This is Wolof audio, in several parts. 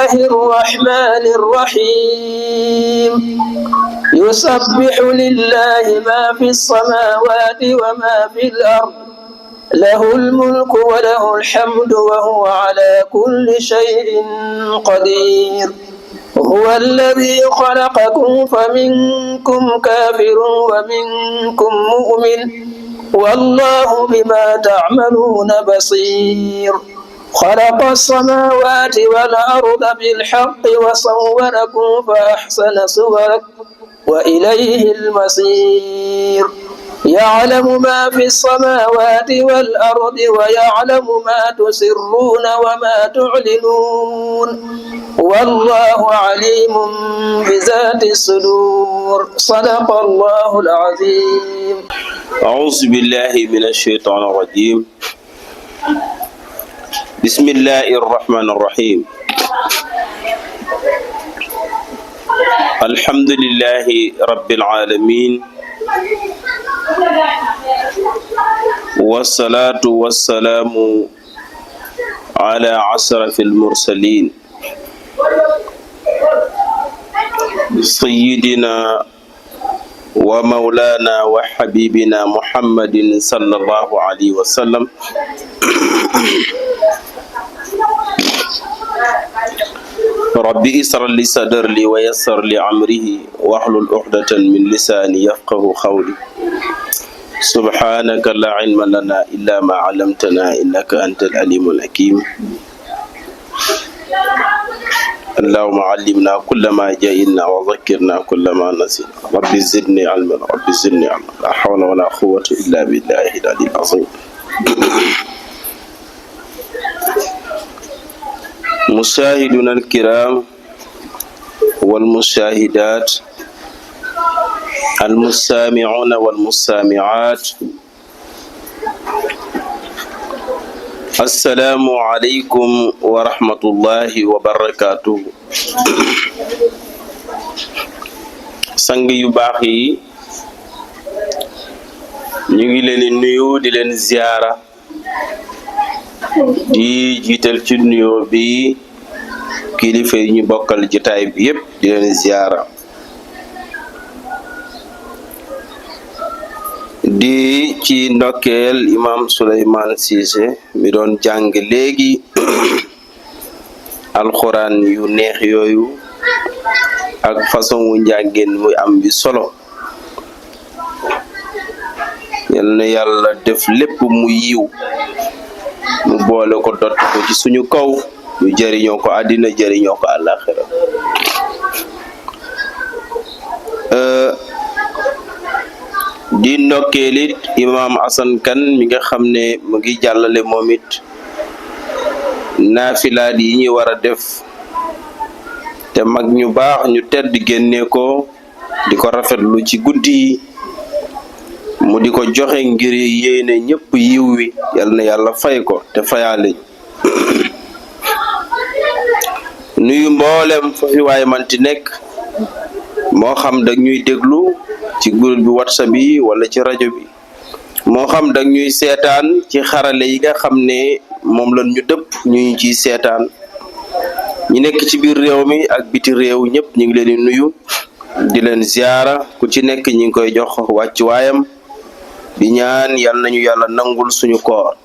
الله الرحمن الرحيم يسبح لله ما في السماوات وما في الأرض له الملك وله الحمد وهو على كل شيء قدير هو الذي خلقكم فمنكم كافر ومنكم مؤمن والله بما تعملون بصير خلق السماوات والأرض بالحق وصوركم فأحسن صوركم وإليه المصير يعلم ما في السماوات والأرض ويعلم ما تسرون وما تعلنون والله عليم بذات الصدور صدق الله العظيم. أعوذ بالله من الشيطان الرجيم. بسم الله الرحمن الرحيم. الحمد لله رب العالمين والصلاة والسلام على أشرف المرسلين سيدنا ومولانا وحبيبنا محمد صلى الله عليه وسلم ربي اسر لي صدري ويسر لي أمره واحلل عقدة من لساني يفقه قولي سبحانك لا علم لنا إلا ما علمتنا إنك أنت العليم الحكيم اللهم علمنا كل ما جهلنا وذكرنا كل ما نسينا ربي زدني علما ربي زدني علما لا حول ولا قوة إلا بالله العلي العظيم. مشاهدنا الكرام والمشاهدات المستمعون والمستمعات السلام عليكم ورحمة الله وبركاته. sang yu baax yi ñu ngi leen di nuyu di leen ziyaara di jiital ci nuyoo bi kilifa yi ñu bokkal jotaay bi yépp di leen ziyaara di ci ndokkeel imam Souleymane Cissé mi doon jàng léegi alxuraan yu neex yooyu ak façon wu njàngeen muy am bi solo yal na yàlla def lépp mu yiw mu boole ko dott ko ci suñu kaw ñu jëriñoo ko àddina jëriñoo ko àllaaxira di ndokkeelit imam Assane Kane mi nga xam ne mu ngi jàllale moom it naafilaat yi ñuy war a def te mag ñu baax ñu tedd génne ko di ko rafetlu ci guddi yi mu di ko joxe ngir yéene ñëpp yiw wi yal na yàlla fay ko te fayaale nuyu mboolem fa fi waay manti nekk moo xam dag ñuy déglu ci groupe bi WhatsApp yi wala ci rajo bi moo xam dag ñuy seetaan ci xarale yi nga xam ne moom lan ñu dëpp ñu ciy seetaan ñi nekk ci biir réew mi ak biti réew ñëpp ñu ngi leen di nuyu di leen ziyaara ku ci nekk ñi ngi koy jox wàcc waayam di ñaan yal nañu yàlla nangul suñu koor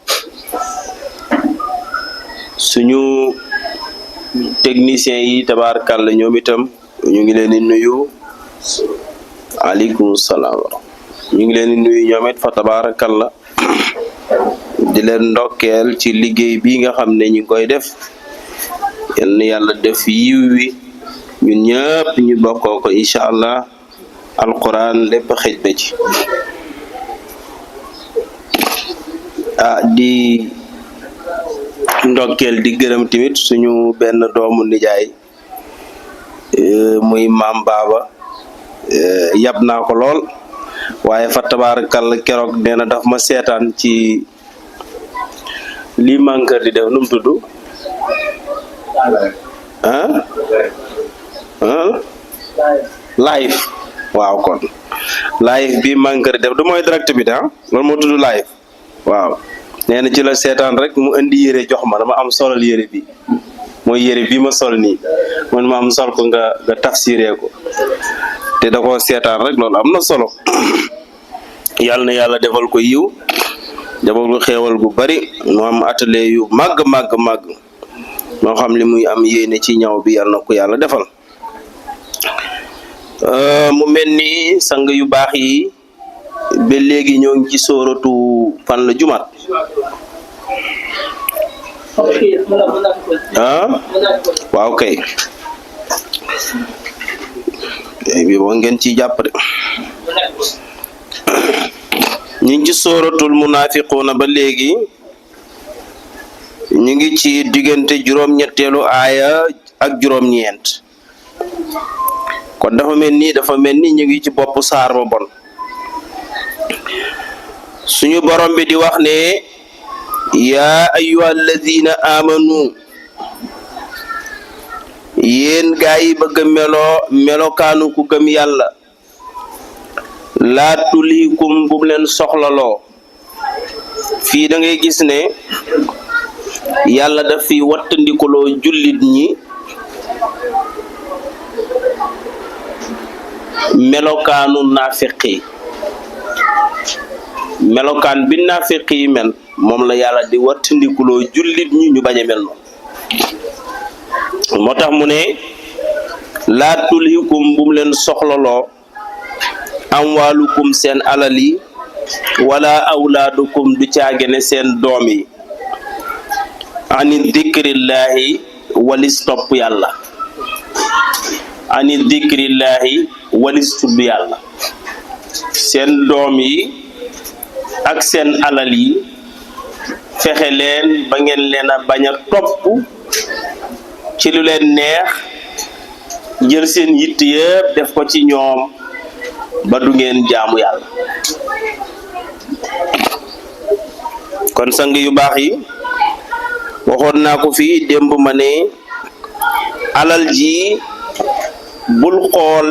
suñu technicien yi tabaarkàlla ñoom itam ñu ngi leen di nuyu aleykum salaam ñu ngi leen di nuyu ñoom it fa tabaarkàlla di leen ndokkeel ci liggéey bi nga xam ne ñu ngi koy def yal na yàlla def yiw wi ñun ñëpp ñu bokkoo ko incha allah alquran lépp xëj na ci di ndokkeel di gërëm tamit suñu benn doomu nijaay muy maam baaba yab naa ko lool waaye fa tabaarakalla keroog nee na daf ma seetaan ci lii Mankeur di def nu mu tudd live waaw kon live bi Mankeur di def du mooy direct bi loolu moo tudd live waaw nee na ci la seetaan rek mu indi yére jox ma dama am solal yére bi mooy yére bi ma sol nii man ma am sol ko nga tafsiree ko te da koo seetaan rek loolu am na solo yàlla na yàlla defal ko yiw defal ko xéewal gu bari mu am atelier yu màgg moo xam li muy am yéene ci ñaw bi yàlla na ko yàlla defal mu mel ni sang yu baax yi ba léegi ñoo ngi ci sóoratu fan la jumaat waaw kay bi boo ngeen ci jàpp de ñu ngi ci sóoratul munaafiquuna ba léegi ñu ngi ci diggante juróom-ñetteelu aaya ak juróom-ñeent kon dafa mel ni ñu ngi ci bopp saar ba bon suñu borom bi di wax ne yaa ayyuhal ladina amanu yéen gaa yi bëgg melokaanu ku gëm yàlla laa tulhikum bu mu leen soxlaloo fii da ngay gis ne yàlla daf fi wattandikuloo jullit ñi melokaanu naafiqi melokaan bi naafiqi mel moom la yàlla di wattandikuloo jullit ñi ñu bañ a mel noonu moo tax mu ne laa tulhikum bu mu leen soxlaloo amwaalukum seen alal yi wala awlaadukum du caagene seen doom yi ani dikrillaahi walis topp yàlla ani dikrillaahi walis tudd yàlla seen doom yi ak seen alal yi fexe leen ba ngeen leen a bañ a topp ci lu leen neex jël seen yitt yëpp def ko ci ñoom ba du ngeen jaamu yàlla kon sang yu baax yi waxoon naa ko fii démb ma ne alal ji bul xool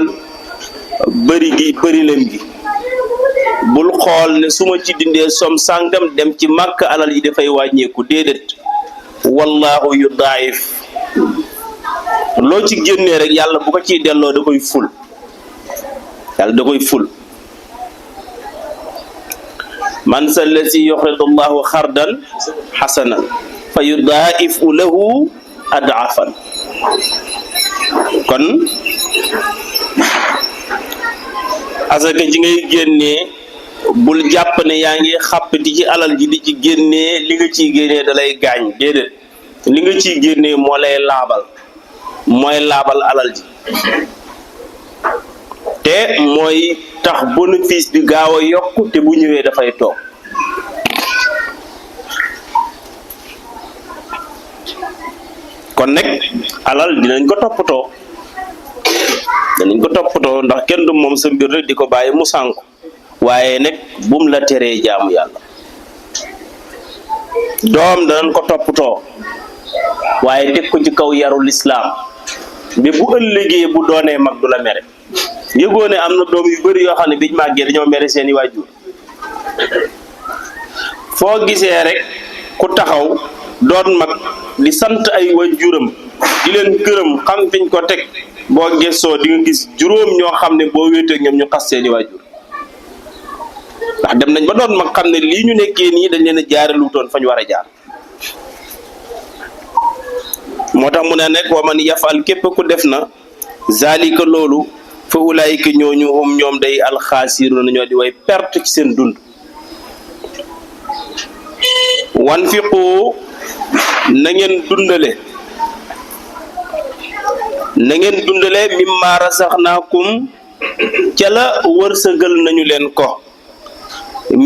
bëri lem gi bul xool ne su ma ci dindee som sàngam dem ci màkk alal ji dafay wàññeeku déedéet wallahu yu daayif loo ci génnee rek yàlla bu ko ciy delloo da koy ful yàlla da koy ful man sa lasi yuxridu llahu xardan xasanan fa yudaa'ifu lahu ad'afan kon asaka ji ngay génnee bul jàpp ne yaa ngi xàppati ci alal ji di ci génnee li nga ciy génnee da lay gaañ déedéet li nga ciy génnee moo lay laabal mooy laabal alal ji te mooy tax bénéfice bi gaaw a yokk te bu ñëwee dafay toog kon nag alal dinañ ko toppatoo ndax kenn du moom sa mbir rek di ko bàyyi mu sànku waaye nag bum la teree jaamu yàlla doom danañ ko toppatoo waaye teg ko ci kaw yarul islaam bi bu ëllëgee bu doonee mag du la mere yëgoo ne am na doom yu bari yoo xam ne biñ màggee dañoo mere seeni waajur foo gisee rek ku taxaw doon mag di sant ay waajuram di leen gërëm xam fiñ ko teg boo gëstoo di nga gis juróom ñoo xam ne boo wéetee ak ñoom ñu xas seeni waajur ndax dem nañ ba doon mag xam ne lii ñu nekkee nii dañ leen a jaareluutoon fañ war a jaar moo tax mu ne nekk wa man yafal képp ku def na zalika loolu fa ulaayika ñooñu hum ñoom day alxaasiru na ñoo di way perte ci seen dund wanfiqu na ngeen dundale mimma rasaxnaakum ca la wërsëgal nañu leen ko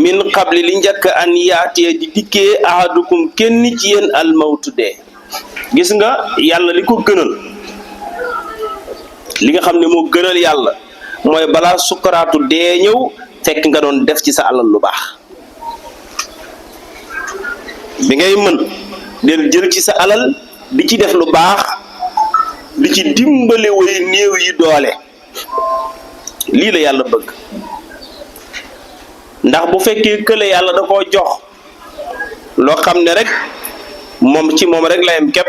min qabli li njëkk an yaatee di dikkee ahadukum kenn ci yéen almawtu dee gis nga yàlla li ko gënal li nga xam ne moo gënal yàlla mooy balaa sukkaraatu dee ñëw fekk nga doon def ci sa alal lu baax bi ngay mën del jël ci sa alal di ci def lu baax di ci dimbale way néew yi doole lii la yàlla bëgg ndax bu fekkee kële yàlla da koo jox loo xam ne rek moom ci moom rek la yem képp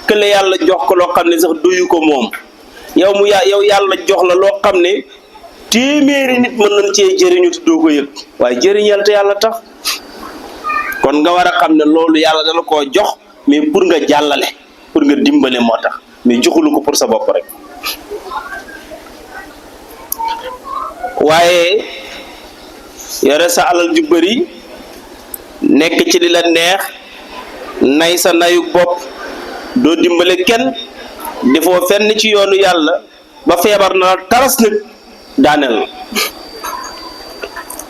kële yàlla jox ko loo xam ne sax doyu ko moom yow yàlla jox la loo xam ne téeméeri nit mën nañ cee jëriñu te doo ko yëg waaye jëriñal te yàlla tax kon nga war a xam ne loolu yàlla dala koo jox mais pour nga jàllale pour nga dimbale moo tax mais joxulu ko pour sa bopp rek waaye yore sa alal ju bëri nekk ci li la neex nay sa nayu bopp doo dimbale kenn defoo fenn ci yoonu yàlla ba feebar na la taras nag daaneel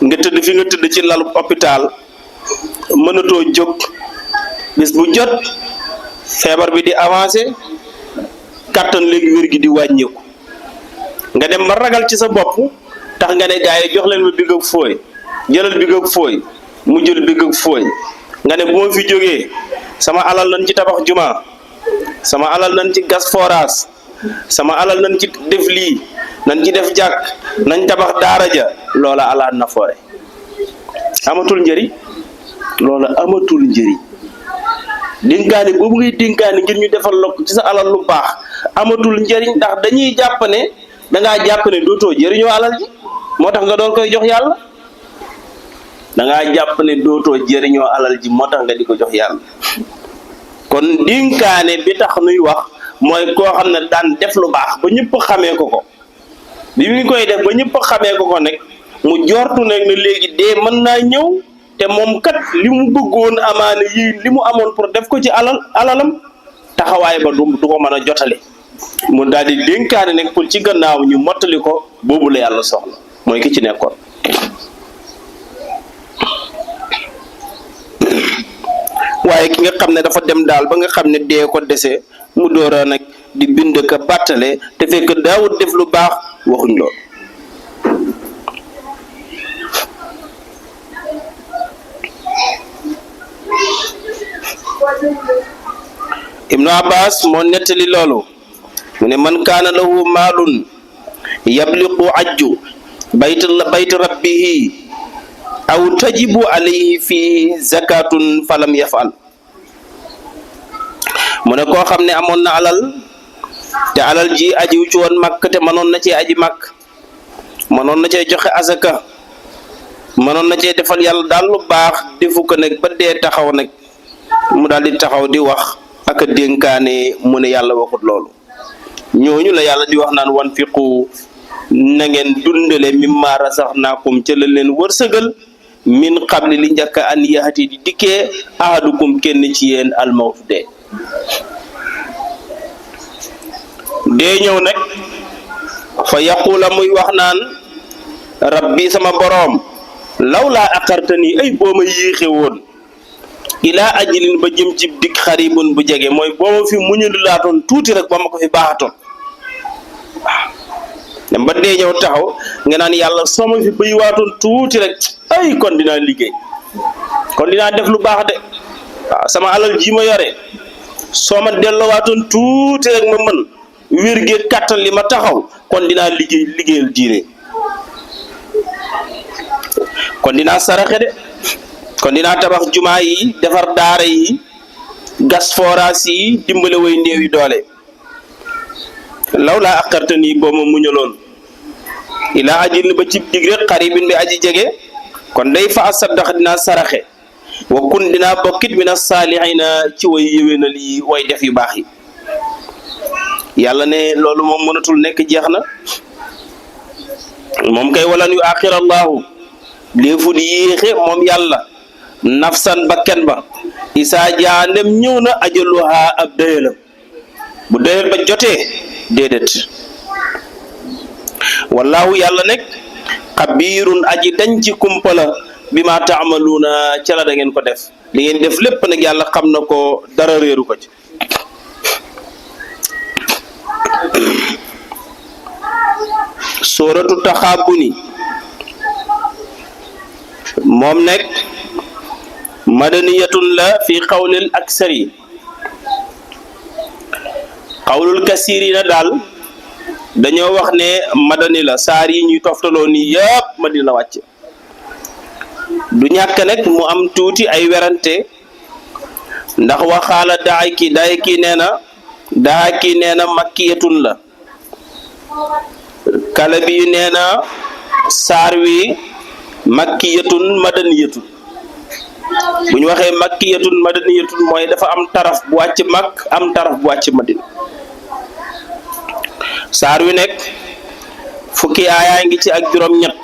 nga tëdd fi nga tëdd ci lalu hôpital mënatoo jóg bis bu jot feebar bi di avancé kàttan léegi wér gi di wàññeeku nga dem ba ragal ci sa bopp tax nga ne gars yi jox leen ma big ak fooy jëlal big ak fooy mu jël big ak fooy nga ne bu ma fi jógee sama alal nañ ci tabax juma sama alal nañ ci gas forage sama alal nañ ci def lii nañ ci def jàkk nañ tabax daara ja loola ala na foore amatul njëriñ loola amatul njëriñ dénkaane boobu ngay dénkaane ngir ñu defal la ci sa alal lu baax amatul njëriñ ndax dañuy jàpp ne dangaa jàpp ne dootoo jëriñoo alal ji moo tax nga doon koy jox yàlla dangaa jàpp ne dootoo jëriñoo alal ji moo tax nga di ko jox yàlla kon dénkaane bi tax nuy wax mooy koo xam ne daan def lu baax ba ñëpp xamee ko ko bi mu koy def ba ñëpp xamee ko ko nag mu jortu nag ne léegi dee mën naa ñëw te moom kat li mu bëggoon amaana yi li mu amoon pour def ko ci alalam taxawaay ba du ko mën a jotale mu daal di dénkaane nag pour ci gannaaw ñu mottali ko boobu la yàlla soxla mooy ki ci nekkoon waaye ki nga xam ne dafa dem daal ba nga xam ne dee ko dese mu doora nag di bind ka bàttale te fekk daawut def lu baax waxuñ lool Ibnu Abbas moo nettali loolu mu ne man kaana lahu maalun yabliqu ajju bayt rabbihi aw tajibu alayhi fii zakatun falam yafal mu ne koo xam ne amoon na alal te alal ji ajiw ci woon màkk te mënoon na cee aji màkk mënoon na cee joxe azaka mënoon na cee defal yàlla daal lu baax defu ko nag ba dee taxaw nag mu daal di taxaw di wax ak a dénkaane mu ne yàlla waxut loolu ñooñu la yàlla di wax naan wan fiqu na ngeen dundale mimma rasaxnaakum ca la leen wërsëgal min qabli li njëkk an yaxati di dikkee ahadukum kenn ci yéen almawtu dee ñëw nag fa yaqula muy wax naan rabbi sama boroom law laa aqartani ay boo ma yéexe woon ilaa ajilin ba jëm ci dik xaribun bu jege mooy boo ma fi muñulu laatoon tuuti rek ba ma ko fi baaxatoon waaw dem ba dee ñëw taxaw nga naan yàlla soo ma fi bëy waatoon tuuti rek ay kon dinaa liggéey kon dinaa def lu baax de waaw sama alal ji ma yore soo ma delloowaatoon tuuti rek ma mën wér gi kàttan li ma taxaw kon dinaa liggéeyal diine kon dinaa saraxe de kon dinaa tabax jumaa yi defar daara yi gas forage yi dimbale way néew yi doole law laa aqartani boo ma muñaloon ilaa ajil ba ci dig rek xaribin bi aji jege kon day fa asaddax dinaa saraxe wa kun dinaa bokkit min as-saalihina ci way yéwénal yi way def yu baax yi yàlla ne loolu moom mënatul nekk jeex na moom kay walan yu axira allahu léefut yéexe moom yàlla nafsan bakken ba isaa jaa ndem ñëw na ajaluha ab dëyalam bu dëyal ba jotee déedéet wallahu yàlla nekk xabiirun aji dañ ci kumpala bi ma taamaluuna ca la da ngeen ko def li ngeen def lépp nag yàlla xam na ko dara réeru ko ci sooratu taxaabuni moom nekk madaniyatun la fi xawlil aksari xawlul kasiri na daal dañoo wax ne madani la saar yi ñuy toftaloo nii yëpp madina wàcc du ñàkk nag mu am tuuti ay werante ndax waxaala daay ki nee na Daaki nee na makkiyatun la. Kalabi nee na saar wi makkiyatun madaniyatun. bu ñu waxee makkiyatun madaniyatun mooy dafa am taraf bu wàcc Makk am taraf bu wàcc Madina. saar wi nekk fukki aayaa ngi ci ak juróom-ñett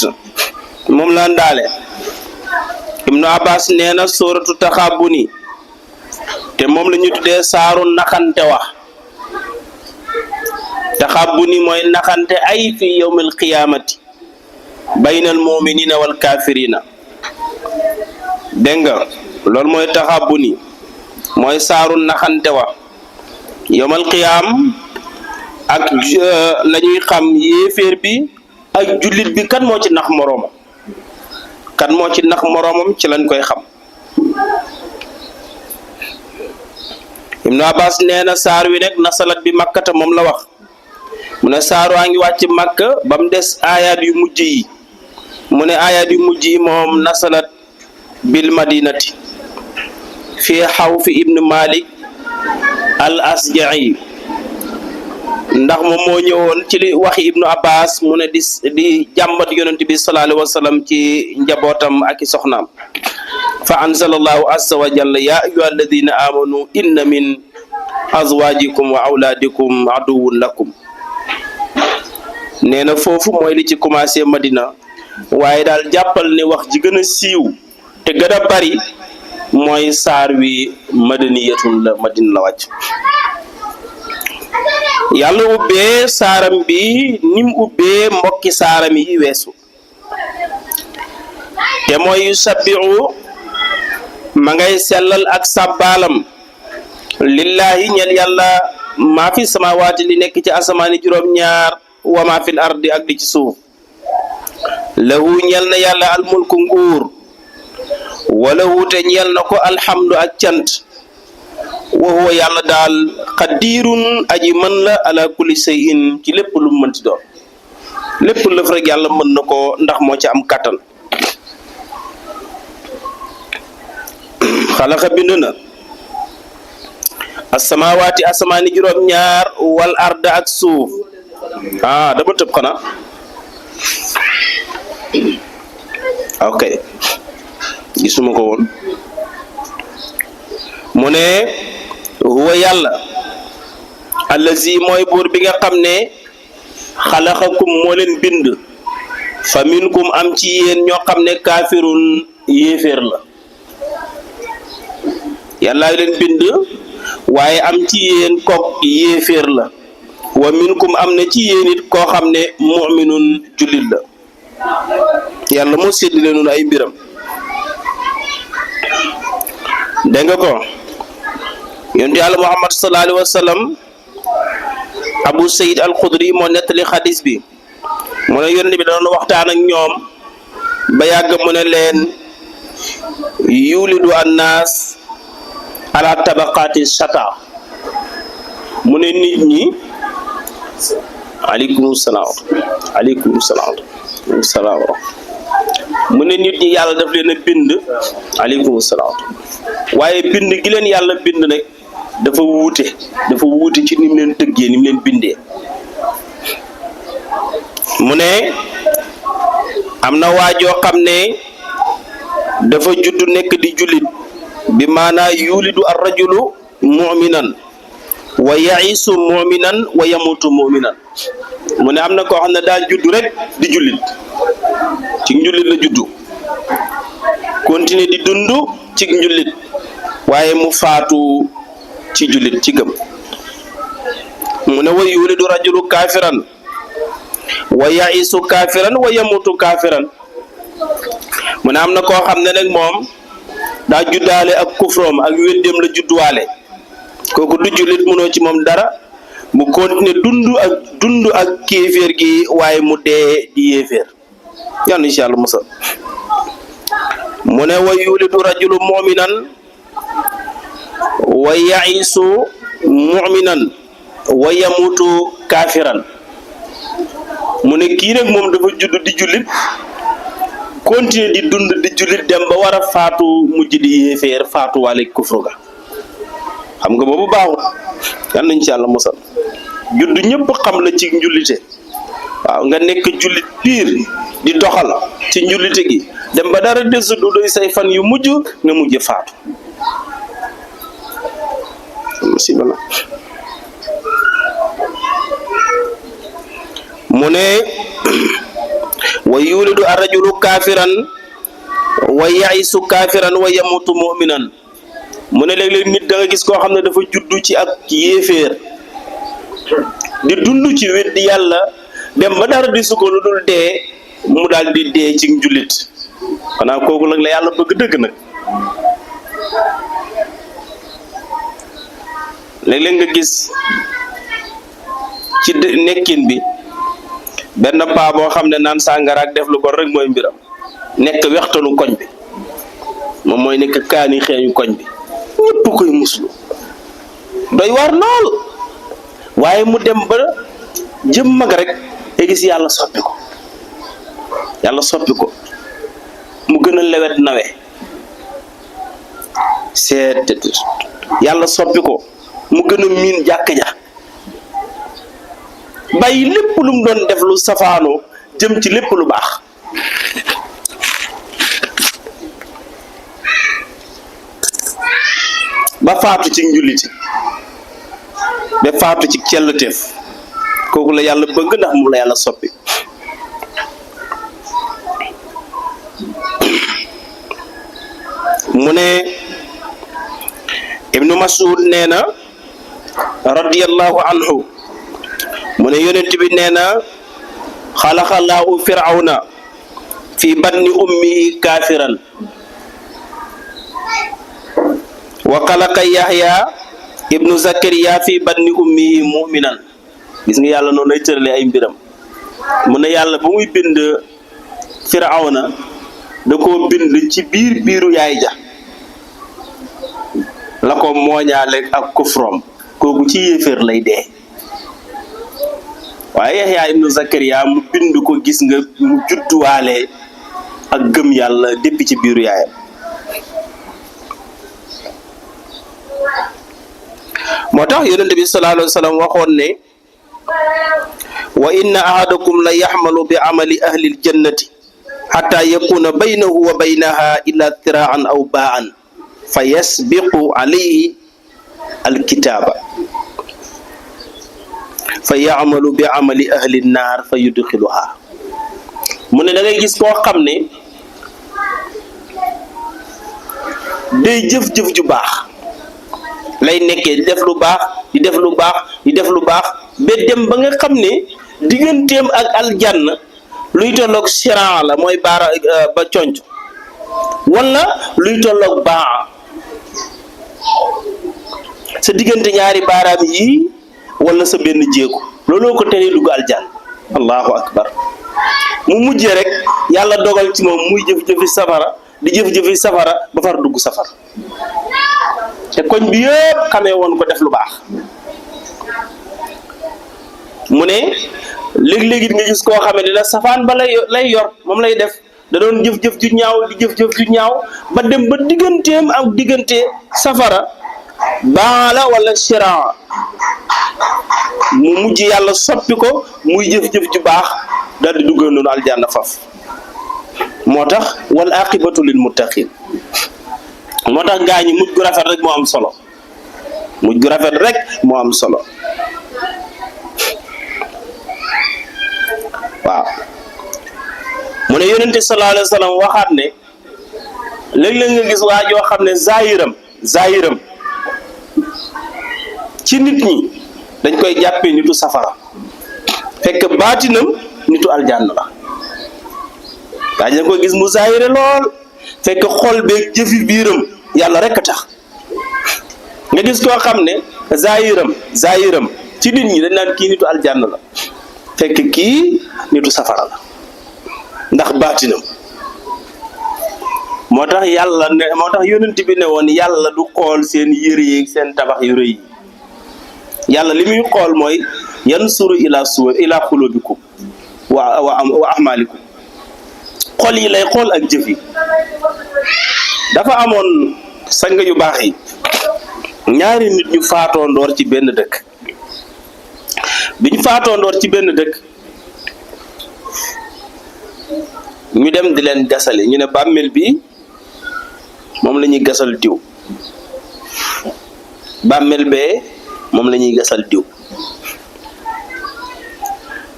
moom la ndaale. Ibnu Abbas nee na sóoratu taxaabuni te moom la ñu tuddee saaru naxante wax. taxaabuni mooy naxante ay fi yawmil qiyaamati baynal mu'minina wal kaafirina. dégg nga loolu mooy taxaabuni mooy saaru naxante wax yawmal qiyaam ak la ñuy xam yéeféer bi ak jullit bi kan moo ci nax moroomam ci lañ koy xam. Ibnu Abbas nee na saar wi nekk nasalat bi makkata moom la wax mu ne saar waa ngi wàcc Makka ba mu des aayaat yu mujj yi mu ne aayaat yu mujj yi moom nasalat bil madinati fi Xawf ibn Malik al Asja'i ndax moom moo ñëwoon ci li waxi Ibnu Abbas mu ne di jàmbat yonent bi sallallahu alayhi wa sallam ci njabootam ak i soxnaam. fa anzalallahu azza wa jalla ya ayyuha alladina amanu inna min azwajikum wa awladikum aduwwun lakum. nee na foofu mooy li ci commencé Madina waaye daal jàppal ne wax ji gën a siiw te gën a bari mooy saar wi madaniyatun la Madina la wàcc. yàlla ubbee saaram bi nim ubbee mbokki saaram yi weesu te mooy yusabbihu ma ngay sellal ak sàbbaalam lillahi ñel yàlla maa fi samawaati li nekk ci asamaani juróom-ñaar wa maa fil ardi ak di ci suuf lahu ñel na yàlla almulku nguur wala wuute ñel na ko alhamdu ak cant wa huwa yàlla daal qadirun aji mën la ala kulli shay'in ci lépp lu mënti doon lépp lëf rek yàlla mën na ko ndax moo ci am kàttan. xalaqa bind na asamawaati asamaani juróom-ñaar wal arda ak suuf dama tëb xanaa ok gisuma ko woon mu ne huwa yàlla allazi mooy buur bi nga xam ne xalaqakum moo leen bind fa minkum am ci yéen ñoo xam ne kaafirun yéeféer la yàlla leen bind waaye am ci yéen kook yéeféer la wa minkum am na ci yéen it koo xam ne mu'minun jullit la yàlla moo séddale noonu ay mbiram. dégg nga ko yonent yàlla Muhammad sallallahu alayhi wa sallam Abu Saïd al-Khudri moo nettali xadis bi mu ne yonent bi doon waxtaan ak ñoom ba yàgg mu ne leen yulidu annaas ala tabaqaati shata mu ne nit ñi aleykum salaam mu ne nit ñi yàlla daf leen a bind aleykum salaam waaye bind gi leen yàlla bind nag dafa wuute ci ni mu leen tëggee ni mu leen bindee. mu ne am na waajoo xam ne dafa judd nekk di jullit bi maanaa yulidu ar-rajulu mu'minan wa ya'isu mu'minan wa yamutu mu'minan. mu ne am na koo xam ne daa judd rek di jullit ci njullit la juddu continuer di dund ci njullit waaye mu faatu ci jullit ci gëm. mu ne wa yulidu rajulu kaafiran wa ya'isu kaafiran wa yamutu kaafiran. mu ne am na koo xam ne nag moom daa juddaale ak kufroom ak weddem la judduwaale kooku du jullit munoo ci moom dara mu continuer dund ak kéeféer gi waaye mu dee di yéeféer yàlla insha Allah musa. mu ne wa yulidu rajulu mu'minan wa ya'isu mu'minan wa yamutu kaafiran. mu ne kii nag moom dafa judd di jullit continuer di dund di jullit dem ba war a faatu mujj di yéeféer faatu waale kufru ga xam nga boobu baaxul yal nañ ci yàlla mosal judd ñëpp xam la ci njullite waaw nga nekk jullit piir di doxal ci njullite gi dem ba dara desu du doy say fan yu mujj nga mujj faatu musiba la mu ne wa yulidu arrajulu kafiran wa yaisu kafiran wa yamutu mu'minan mu ne léeg-léeg nit da nga gis koo xam ne dafa juddu ci ak yéeféer di dund ci weddi yàlla dem ba dara di su ko lu dul dee mu daal di dee ci njullit xanaa kooku nag la yàlla bëgg dëgg nag léeg-léeg nga gis ci nekkin bi benn paa boo xam ne naan sàngara ak def lu bon rek mooy mbiram nekk wextalu koñ bi moom mooy nekk kaani xeeñu koñ bi ñëpp koy muslu doy war lool waaye mu dem ba jëm mag rek te gis yàlla soppi ko mu gën a lewet nawe seet yàlla soppi ko mu gën a miin jàkk ja bàyyi lépp lu mu doon def lu safaanoo jëm ci lépp lu baax ba faatu ci njulliti ba faatu ci celleteef kooku la yàlla bëgg ndax moom la yàlla soppi mu ne ibnu Mas'ud nee na radiyallahu anhu mu ne yonent bi nee na xalaqallahu firawna fi batni ummihi kafiran wa xalaqa yahya ibnu zakariya fi batni ummihi mu'minan gis nga yàlla noonu lay tërale ay mbiram mu ne yàlla ba muy bind firawna da koo bind ci biiru yaay ja la ko mooñaale ak kufrom kooku ci yéeféer lay dee waaye Yahya ibnu Zakariya mu bind ko gis nga mu judduwaale ak gëm yàlla depuis ci biiru yaayam moo tax yonent bi sallallahu alayhi wa sallam waxoon ne wa inna ahadakum la yaxmalu bi amali ahli ljannati xata yakuna baynahu wa baynaha illa tiraan aw baan fa yasbiqu alayhi alkitaaba fa yamalu bi amali ahli nnaar fa yudxiluha mu ne da ngay gis koo xam ne day jëf-jëf ju baax lay nekkee di def lu baax di def lu baax di def lu baax ba dem ba nga xam ne digganteem ak aljanna luy tolloog siran la mooy baara ba conc wala luy tolloog baa sa diggante ñaari baaraam yii wala sa benn jéego looloo ko teree dugg aljanna allahu akbar mu mujjee rek yàlla dogal ci moom muy jëf-jëfi safara di jëf-jëfi safara ba far dugg safara te koñ bi yëpp xamee woon ko def lu baax mu ne léegi-léegi nga gis koo xamee dina safaan ba lay yor moom lay def da doon jëf-jëf ju ñaaw di jëf-jëf ju ñaaw ba dem ba digganteem ak diggante safara baala wala siran mu mujj yàlla soppi ko muy jëf-jëf ju baax daal di duggal noonu aljanna faf moo tax wal aqibatu lil muttaqin moo tax gaa ñi mujj gu rafet rek moo am solo mujj gu rafet rek moo am solo waaw mu ne yonente sallallahu alayhi wa sallam waxaat ne léeg-léeg nga gis waa joo xam ne zahiram ci nit ñi dañ koy jàppee nitu safara fekk baatinam nitu aljanna la waa ji dañ koy gis mu zahire lool fekk xol beeg jëfi biiram yàlla rek a tax nga gis koo xam ne zahiram ci nit ñi dañ naan kii nitu aljanna la fekk kii nitu safara la ndax baatinam moo tax yàlla ne moo tax yonent bi ne woon yàlla du xool seen yëre yi seen tabax yu rëy yi yàlla li muy xool mooy yansuru ila xulubikum wa ahmalikum xol yi lay xool ak jëf yi dafa amoon sang yu baax yi ñaari nit ñu faatoo ndoor ci benn dëkk biñ faatoo ndoor ci benn dëkk ñu dem di leen gasali ñu ne bàmmeel bi moom la ñuy gasal diw bàmmeel bee moom la ñuy gasal diw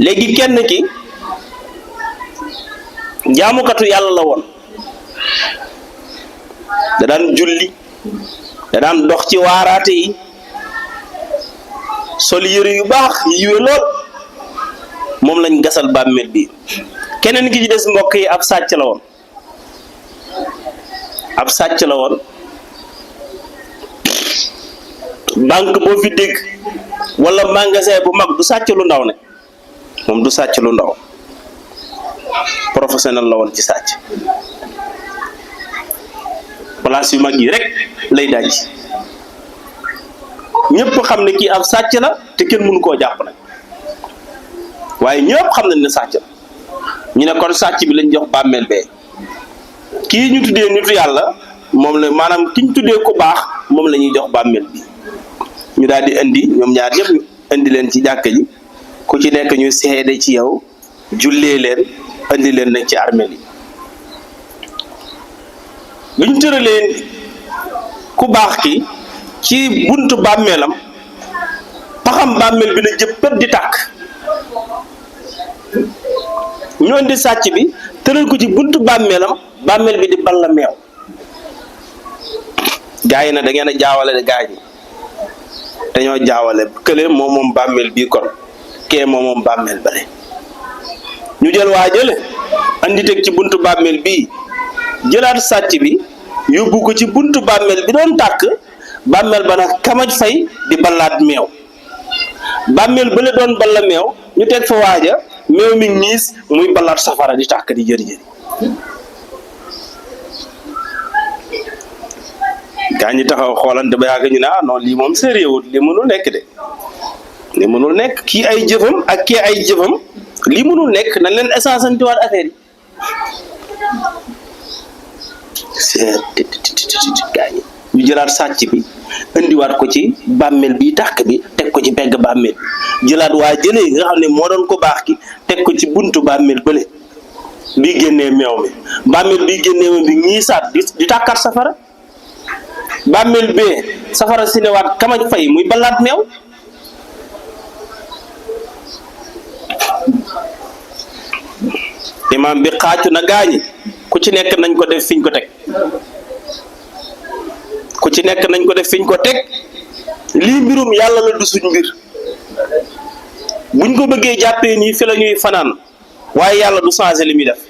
léegi kenn ki jaamukatu yàlla la woon da daan julli da daan dox ci waaraate yi sol yëre yu baax yiwe lool moom lañ gasal bàmmeel bi keneen ki ci des mbokk yi ab sàcc la woon banque boo fi dégg wala magasin bu mag du sàcc lu ndaw ne moom du sàcc lu ndaw professionnel la woon ci sàcc place yu mag yi rek lay daj ñëpp xam ne kii ab sàcc la te kenn mënu koo jàpp nag waaye ñëpp xam nañ ne sàcc la ñu ne kon sàcc bi lañ jox bàmmeel bee kii ñu tuddee nitu yàlla moom la maanaam ki ñu tuddee ku baax moom la ñuy jox bàmmeel bi ñu daal di indi ñoom ñaar ñëpp ñu indi leen ci jàkka ji ku ci nekk ñu seede ci yow jullee leen indi leen nag ci armeel yi biñ tëralee ku baax ki ci buntu bàmmeelam paxam bàmmeel bi na jëppët di tàkk ñu indi sàcc bi tëral ko ci buntu bàmmeelam bàmmeel bi di balla meew gaa yi na da ngeen a jaawale de gaa yi dañoo jaawale kële moom bàmmeel bii kon kee moom bàmmeel bale ñu jël waa jële andi teg ci buntu bàmmeel bii jëlaat sàcc bi yóbbu ko ci buntu bàmmeel bi doon tàkk bàmmeel ba nag kamaj fay di ballaat meew bàmmeel bale doon balla meew ñu teg fa waaja meew mi niis muy ballaat safara di tàkk di jëri gaa ñi taxaw xoolante ba yàgg ñu ne non lii moom sérieux wut lii mënul nekk de lii mënul nekk kii ay jëfam ak kii ay jëfam lii mënul nekk nañ leen essence antiwaat affaire yi gaa ñi ñu jëlaat sàcc bi indiwaat ko ci bàmmeel bi tàkk bi teg ko ci pegg bàmmeel bi jëlaat waa jëlee nga xam ne moo doon ko baax ki teg ko ci buntu bàmmeel bële bii génnee meew mi bàmmeel bii génnee meew bi ñii saat di tàkkaat safara bàmmeel bee safara si newaat kamaj fay muy balaat meew imaam bi xaacu na gaañi ku ci nekk nañ ko def fiñ ko teg ku ci nekk nañ ko def fiñ ko teg lii mbirum yàlla la du suñ mbir buñ ko bëggee jàppee nii fi la ñuy fanaan waaye yàlla du changé li muy def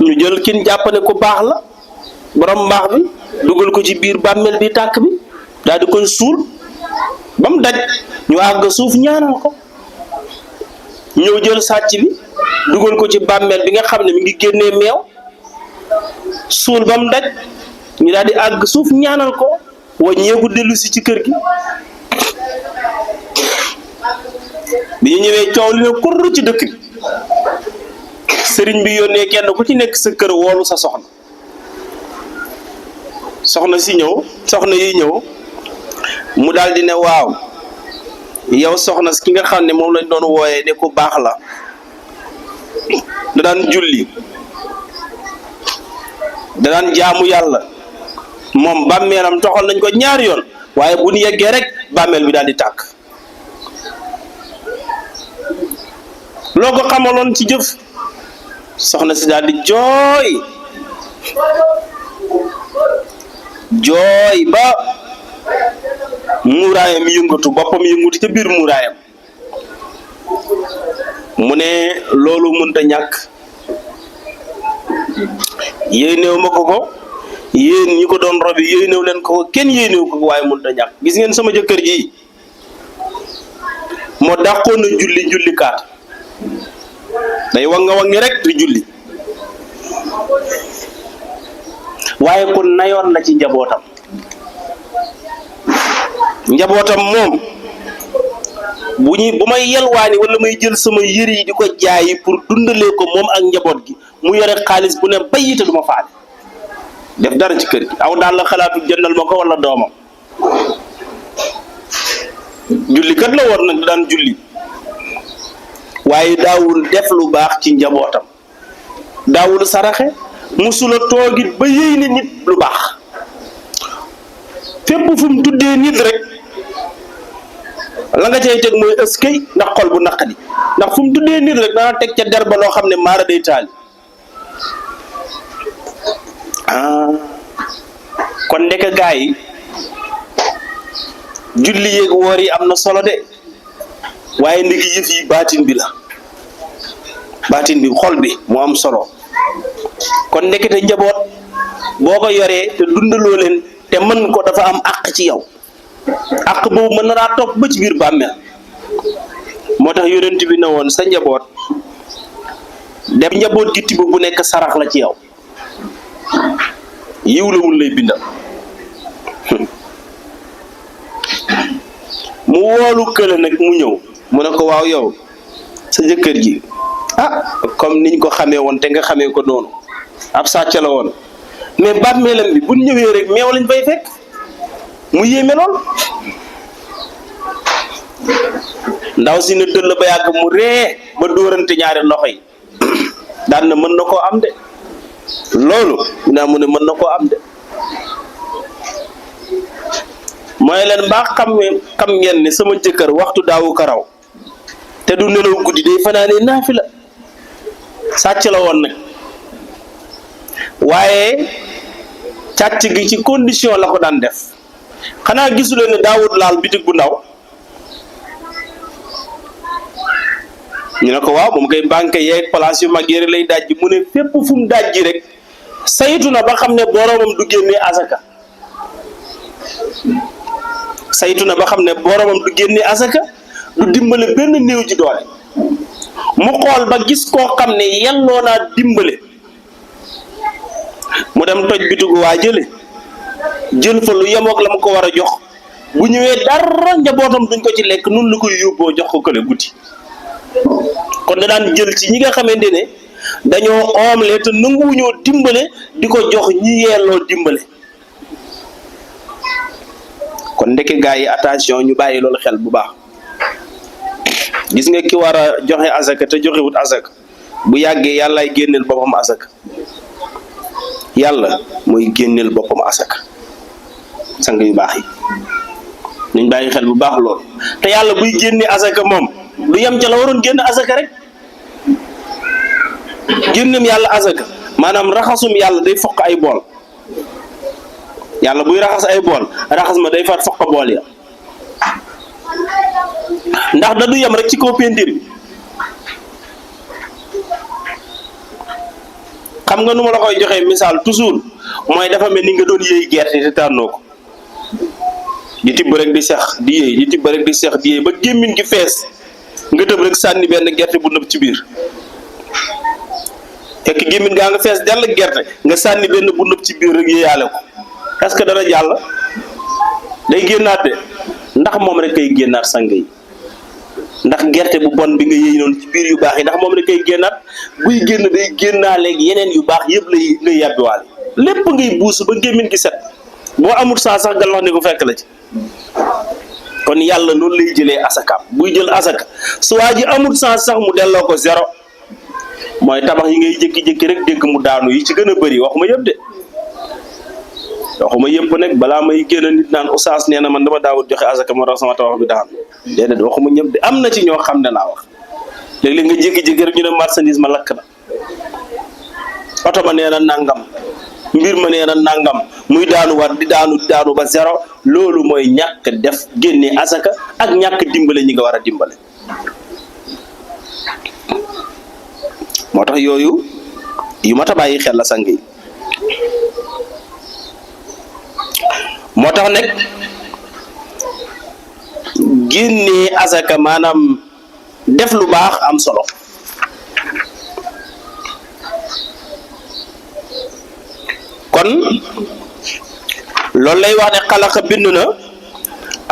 ñu jël kin jàpp ne ku baax la borom mbaax bi dugal ko ci biir bàmmeel bi tàkk bi daal di koy suul ba mu daj ñu àgg suuf ñaanal ko ñëw jël sàcc bi dugal ko ci bàmmeel bi nga xam ne mi ngi génnee meew suul ba mu daj ñu daal di àgg suuf ñaanal ko waññeeku dellu si ci kër gi bi ñu ñëwee coow li ne kurr ci dëkk bi sëriñ bi yónnee kenn ku ci nekk sa kër woolu sa soxna si ñëw soxna yi ñëw mu daal di ne waaw yow soxna ki nga xam ne moom lañ doon wooyee ne ku baax la da daan julli da daan jaamu yàlla moom bàmmeelam toxal nañ ko ñaari yoon waaye bu ñu yeggee rek bàmmeel bi daal di tàkk loo ko xamaloon ci jëf soxna si daal di jooy ba muuraayam yëngatu boppam yëngatu ca biir muuraayam mu ne loolu mënta ñàkk yéeneew ma ko yéen ñi ko doon robi yéeneew leen ko kenn yéeneew ko waaye mënta ñàkk gis ngeen sama jëkkër ji moo dàqoon na julli kaat day wangi rek di julli waaye ku nayoon la ci njabootam moom bu may yelwaani wala may jël sama yëre yi di ko jaayi pour dundalee ko moom ak njaboot gi mu yore xaalis bu ne bayi te du ma faale def dara ci kër gi aw daal la xalaatu jëndal ma ko wala doomam julli kat la war nag daan julli waaye daawul def lu baax ci njabootam daawul saraxe musula toogit ba yéy ne nit lu baax fépp fu mu tuddee nit rek la nga cay teg mooy ëskay ndax xol bu naqadi ndax fu mu tuddee nit rek dana teg ca der ba loo xam ne maara day taali kon ndeke gaa yi julli yeeg woor yi am na solo de waaye ndigi yëf yi baatin bi la baatin bi xol bi moo am solo kon ndekete njaboot boo ko yoree te dundaloo leen te mën ko dafa am àq ci yow àq boobu mën na laa topp ba ci biir bàmmeel moo tax yonent bi na woon sa njaboot dem njaboot gi tibb bu nekk sarax la ci yow yiw la wul lay bindal mu woolu kële nag mu ñëw mu ne ko waaw yow sa jëkkër ji comme niñ ko xamee woon te nga xamee ko noonu ab sàcc la woon mais bàmmeelam bi buñ ñëwee rek meew lañ fay fekk mu yéeme lool ndaw si ne tëll ba yàgg mu ree ba dóorante ñaari loxo yi daan na mën na koo am de loolu dinaa mu ne mën na koo am de mooy leen mbaa xam ngeen ne sama jëkkër waxtu daawu ko raw te du nelaw guddi day fanaanee naafila sàcc la woon nag waaye càcc gi ci condition la ko daan def xanaa gisuleen ne daawut laal bitig bu ndaw ñu ne ko waaw moom koy banque yeeg place yu mag yére lay dajji mu ne fépp fu mu dajji rek saytu na ba xam ne boromam du génnee asaka saytu na ba xam ne boromam du génnee asaka du dimbale benn néew ji doole mu xool ba gis koo xam ne yelloo naa dimbale mu dem toj bitigu waa jële jël fa lu yemoog la mu ko war a jox bu ñëwee dara njabootam duñ ko ci lekk nun la koy yóbboo jox ko kële guddi kon da daan jël ci ñi nga xamante ne dañoo oomle te nanguwuñoo dimbale di ko jox ñi yelloo dimbale kon ndeke gaa yi attention ñu bàyyi loolu xel bu baax gis nga ki war a joxe asaka te joxewut asaka bu yàggee yàllaay génneel boppam asaka yàlla mooy génneel boppam asaka sang yu baax yi nañ bàyyi xel bu baax loolu te yàlla buy génne asaka moom du yem ca la waroon génn asaka rek génnem yàlla asaka maanaam raxasum yàlla day fokk ay bool yàlla buy raxas ay bool raxas ma day faat fokk bool ya ndax da du yem rek ci kaw peinture bi xam nga nu ma la koy joxee misaal toujours mooy dafa mel ni nga doon yëy gerte te tànnoo ko di tibb rek di sex di yëy di tibb rek di sex di yëy ba gémmiñ gi fees nga tëb rek sànni benn gerte bu nëb ci biir fekk gémmiñ gaa nga fees dell gerte nga sànni benn bu nëb ci biir rek yëyaale ko est-ce que dana jàll day génnaat de ndax moom rek kay génnaat sang yi ndax gerte bu bon bi nga yëy noonu ci biir yu baax yi ndax moom rek kay génnaat buy génn day génnaale yeneen yu baax yëpp lay ngay yàbbiwaale lépp ngay buusu ba gémmiñ gi set boo amul saa sax galax ni ko fekk la ci kon yàlla noonu lay jëlee asakaam buy jël asaka su waa ji amul saa sax mu delloo ko zéro mooy tabax yi ngay jékki-jékki rek dégg mu daanu yi ci gën a bëri waxuma yëpp de waxuma yëpp nag balaa may génn nit naan oustaz nee na man dama daawut joxe asaka moo tax sama tabax bi daanu déedéet waxuma ñëpp de am na ci ñoo xam ne laa wax léeg-léeg nga jékki-jékki rek ñu ne marchandise ma lakk na oto ba nee na nangam mbir ma nee na nangam muy daanu war di daanu ba zéro loolu mooy ñàkk def génne asaka ak ñàkk dimbale ñi nga war a dimbale moo tax yooyu yu mat a bàyyi xel la sang yi moo tax nag génne asaka maanaam def lu baax am solo kon loolu lay wax ne xalaqa bind na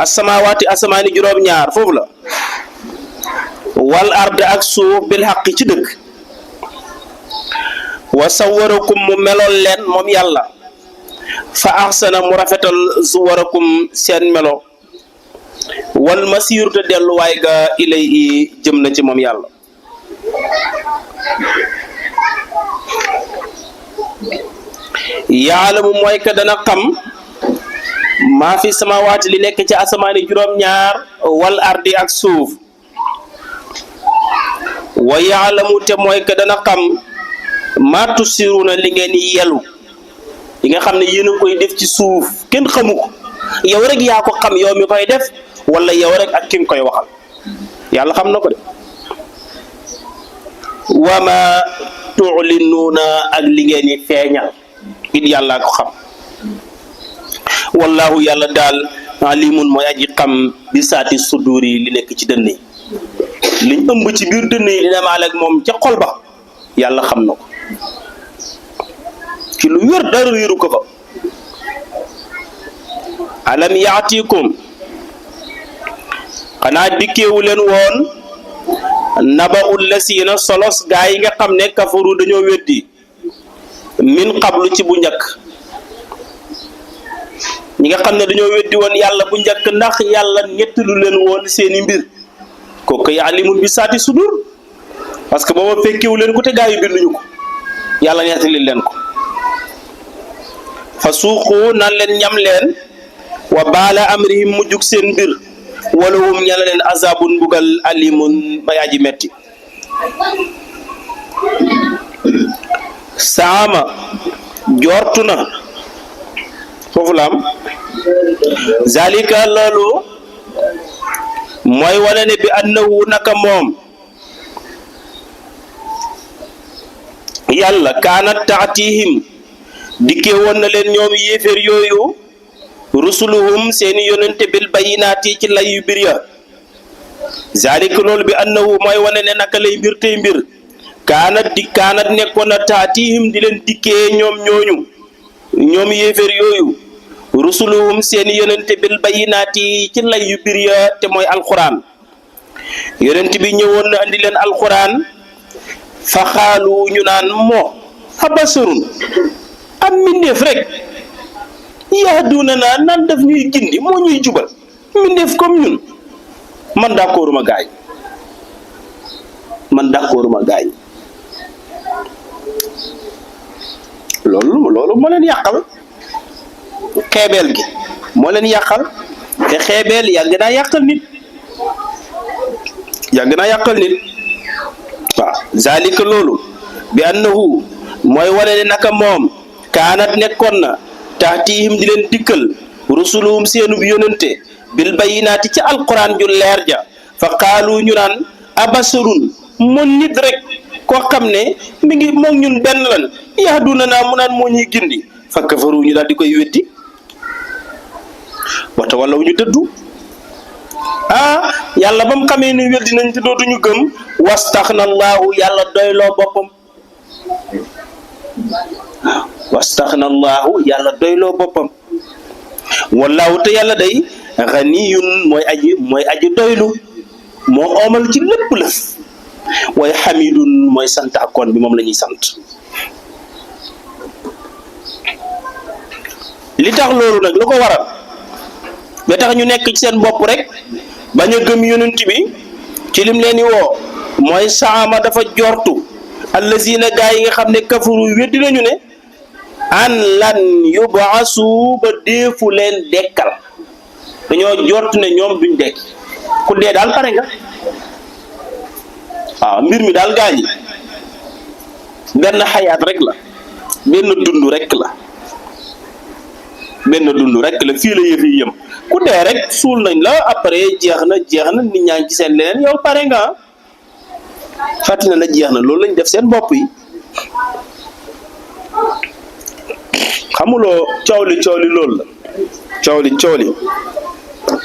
asamawaati asamaani juróom-ñaar foofu la wal ard ak suuf bil xaq ci dëgg wa sawwarakum mu meloon leen moom yàlla fa ahsana mu rafetal suwarakum seen melo wal masiiru te delluwaay ga ilayhi jëm na ci moom yàlla. yaalamu mooy ka dana xam maa fi samawaati li nekk ci asamaani juróom-ñaar wal ardi ak suuf wa yaalamu te mooy ka dana xam maa tusiruna li ngeen yelu li nga xam ne yéen a koy def ci suuf kenn xamu ko yow rek yaa ko xam yow mi koy def wala yow rek ak ki nga koy waxal yàlla xam na ko de. wa ma tu'linuuna ak li ngeen yi feeñal it yàlla ko xam wallahu yàlla daal alimun mooy aji xam bi saati sudur yi li nekk ci dënn yi liñ ëmb ci biir dënn yi dina maal ak moom ca xol ba yàlla xam na ko ci lu wér dara wéru ko fa. alam yaatikum xanaa dikkeewu leen woon naba'ul lasiina solos gaa yi nga xam ne kafaru dañoo weddi min qablu ci bu njëkk ñi nga xam ne dañoo weddi woon yàlla bu njëkk ndax yàlla ñettalu leen woon seeni mbir kooku alimun bi saati sudur parce que booba fekkewu leen ko te gaa yi binduñu ko yàlla nettali leen ko. fa suuxu nan leen ñam leen wa baala amrihim mujjug seen mbir wala wum ñala leen azabun mbugal alimun may aji metti. saama jortu na foofu la am zalika loolu mooy wane ne bi annahu naka moom yàlla kaanat taatihim dikkee woon na leen ñoom yéeféer yooyu rusuluhum seeni yonente bil bayinaati ci lay yu bir ya zalika loolu bi annahu mooy wane ne naka lay mbir tey mbir kaanat nekkoon na taatihim di leen dikkee ñoom yéeféer yooyu rusuluhum seeni yonente bil bayinaati ci lay yu bir ya te mooy alquran yonente bi ñëwoon na andi leen alquran fa xaalu ñu naan moo abasarun am mbindeef rek yahduna naa nan daf ñuy gindi moo ñuy jubal mbindeef comme ñun man d'accorduma gaañ loolu moo leen yàqal xeebeel gi moo leen yàqal te xeebeel yàgg naa yàqal nit waaw zalika loolu bi annahu mooy wane ne naka moom kaanat nekkoon na taatihim di leen dikkal rusuluhum seenub yonente bil bayinaati ci alquran ju leer ja fa qaalu ñu naan abasarun mon nit rek koo xam ne mi ngi moom ñun benn lan yahduna naa mu naan moo ñuy gindi fa kafaru ñu daal di koy weddi wata wala ñu dëddu yàlla ba mu xamee ni weddi nañ te dootuñu gëm wastaxna allahu yàlla doyloo boppam yàlla doyloo boppam wallahu te yàlla day ganiyun mooy aji doylu moo oomal ci lépp lëf way xamidun mooy sant akoon bi moom la ñuy sant. li tax loolu nag lu ko waral ba tax ñu nekk ci seen bopp rek bañ a gëm yonent bi ci lim leen di woo mooy saama dafa jortu allazina gaa yi nga xam ne kafaru weddi nañu ne an lan yubaasu ba deefu leen dekkal dañoo jortu ne ñoom duñ dekk ku dee daal pare nga waaw mbir mi daal gaa ñi benn xayaat rek la benn dund rek la fii la yëf yi yëm ku dee rek suul nañ la après jeex na nit ñaa ngi ci seen leneen yow pare nga fàttali na la jeex na loolu lañ def seen bopp yi xamuloo coow li loolu la coow li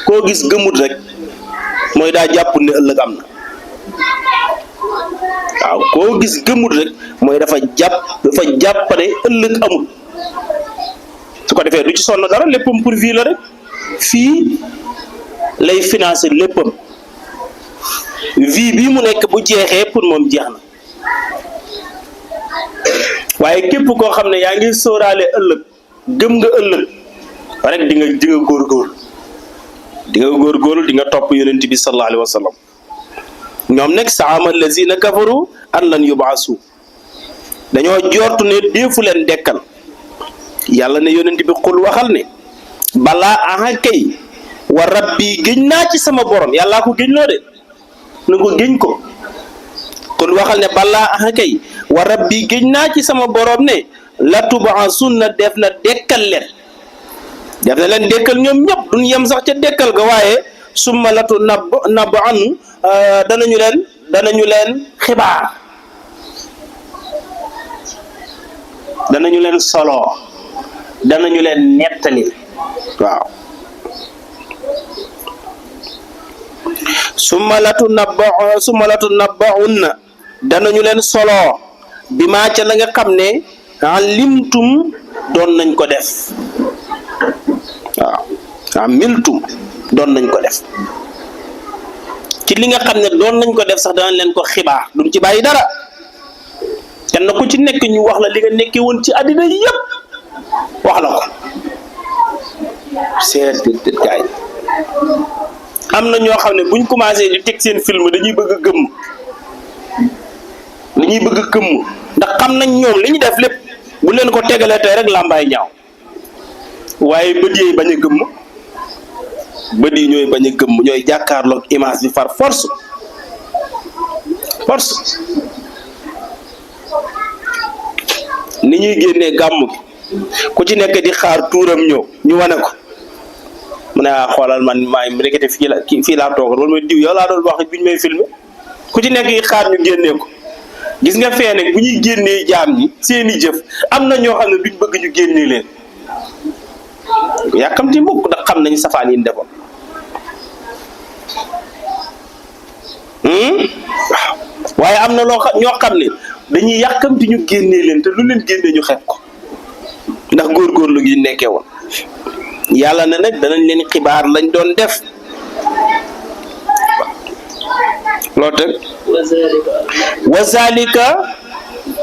koo gis gëmut rek mooy daa jàpp ne ëllëg am na waaw koo gis gëmut rek mooy dafa jàpp ne ëllëg amul su ko defee du ci sonn dara léppam pour vie la rek fii lay financer léppam vie bii mu nekk bu jeexee pour moom jeex na waaye képp koo xam ne yaa ngi sóoraale ëllëg gëm nga ëllëg rek di nga góorgóorlu di nga topp yonent bi sallallahu alayhi wa sallam ñoom nag saama allazina kafaru an lan yubaasu dañoo jortu ne deefu leen dekkal yàlla ne yonent bi xul waxal ne balaa aha kay wa rabbi géñ naa ci sama borom yàllaa ko géñ loo de na ko géñ ko xul waxal ne balaa aha kay wa rabbi géñ naa ci sama borom ne la tubaasunna def na dekkal leen dekkal ñoom ñëpp duñ yem sax ca dekkal ga waaye summa latu nab anu danañu leen xibaar danañu leen solo danañu leen nettali waaw summa latu nabbaunna danañu leen solo bi maa ca la nga xam ne alimtum doon nañ ko def waaw amiltum doon nañ ko def ci li nga xam ne doon nañ ko def sax danañ leen ko xibaar duñ ci bàyyi dara kenn ku ci nekk ñu wax la li nga nekkee woon ci àddina yépp wax la ko seet gaay am na ñoo xam ne buñ commencé di teg seen film dañuy bëgg a gëmm ndax xam nañ ñoom li ñu def lépp bu leen ko tegalee tey rek làmbaay ñaaw waaye bët yi bañ a gëmm bët yi ñooy bañ a gëmm ñooy jàkkaarloog image bi far force ni ñuy génnee gàmm gi ku ci nekk di xaar tuuram ñëw ñu wane ko mu ne xoolal man maay rekete fii laa toogal wala mooy diw yow laa doon wax bi ñu may filmer ku ci nekk di xaar ñu génnee ko gis nga fee nag bu ñuy génnee jaam ñi seeni jëf am na ñoo xam ne duñ bëgg ñu génnee leen yàkkamti mukk ndax xam nañ safaan yi ñu defoon waaw waaye am na ñoo xam ne dañuy yàkkamti ñu génnee leen te lu leen génnee ñu xeeb ko ndax góorgóorlu gi nekkee woon yàlla ne nag danañ leen xibaar lañ doon def loo teg wazalika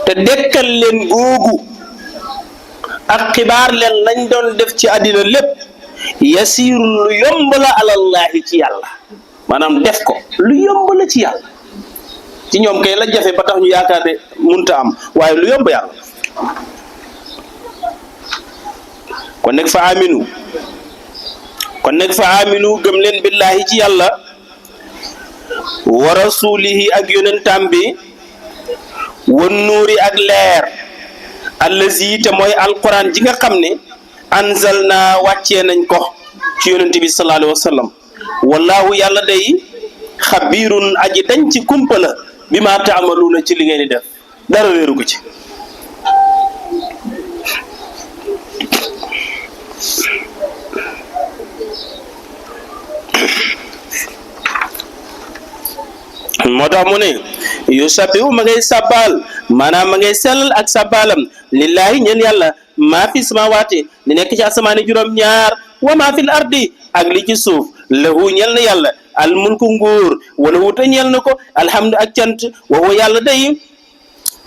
te dekkal leen googu ak xibaar leen lañ doon def ci àddina lépp yasiru lu yomb la alallahi ci yàlla maanaam def ko lu yomb la ci yàlla ci ñoom kay la jafe ba tax ñu yaakaar ne munta am waaye lu yomb yàlla kon nag fa aminu gëm leen billahi ci yàlla wa rasulihi ak yonentam bi wan nuuri ak leer allazi te mooy alquran ji nga xam ne anzalna wàccee nañ ko ci yonent bi sallallahu alayhi wa sallam wallahu yàlla day xabirun aji dañ ci kumpa la bi ma taamaluuna ci li ngeen di def dara wéeru ko ci moo tax mu ne yusabbihu ma ngay sabbal maanaam ma ngay sellal ak sabbalam lillahi ñeel yàlla maa fi samawaati li nekk ci asamaani juróom-ñaar wa maa fil ardi ak li ci suuf lahu ñeel na yàlla al mulku nguur wala wuta ñeel na ko alhamdu ak cant wa huwa yàlla day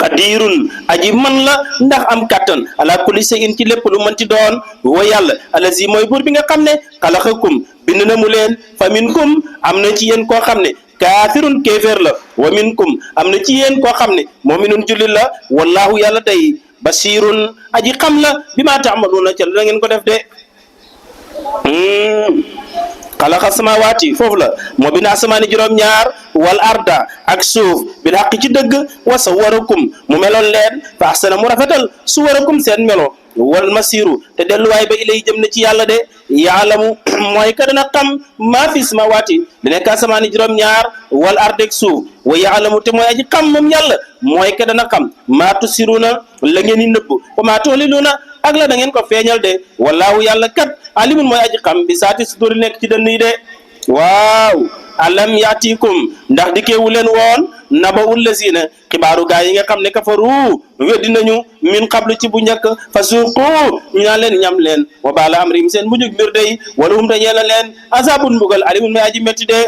qadirun aji man la ndax am kattan ala kulli shay'in ci lépp lu mënti doon wa yàlla alazi mooy buur bi nga xam ne xalaqakum bind na mu leen fa minkum am na ci yéen koo xam ne kaafirun kéeféer la wa minkum am na ci yéen koo xam ne mu'minun jullit la wallahu yàlla day basirun aji xam la bi ma ta'maluna ca la ngeen ko def de xalaqa samawaati foofu la moo bind asamaani juróom-ñaar wal arda ak suuf bil haqq ci dëgg wa sawwarakum mu meloon leen fa ahsana mu rafetal suwarakum seen melo wal masiru te delluwaay ba ilay jëm na ci yàlla de yaalamu mooy ka dana xam maa fi samawaati di nekk asamaani juróom-ñaar wal arda ak suuf wa yaalamu te mooy aji xam moom yàlla mooy ka dana xam maa tusiruna la ngeen di nëbb wa maa tu'linuna ak la da ngeen ko feeñal de wallahu yàlla kat alimun mooy aji xam bi saati sudur nekk ci dënn yi de waaw alam yaatikum ndax dikkeewu leen woon naba'ul lazina xibaaru gaa yi nga xam ne kafaru weddi nañu min qablu ci bu njëkk fa suuqu ñu naan leen ñam leen wa baala amrim seen mujjug mbir day wala hum te ñeela leen azabun mbugal alimun mooy aji metti de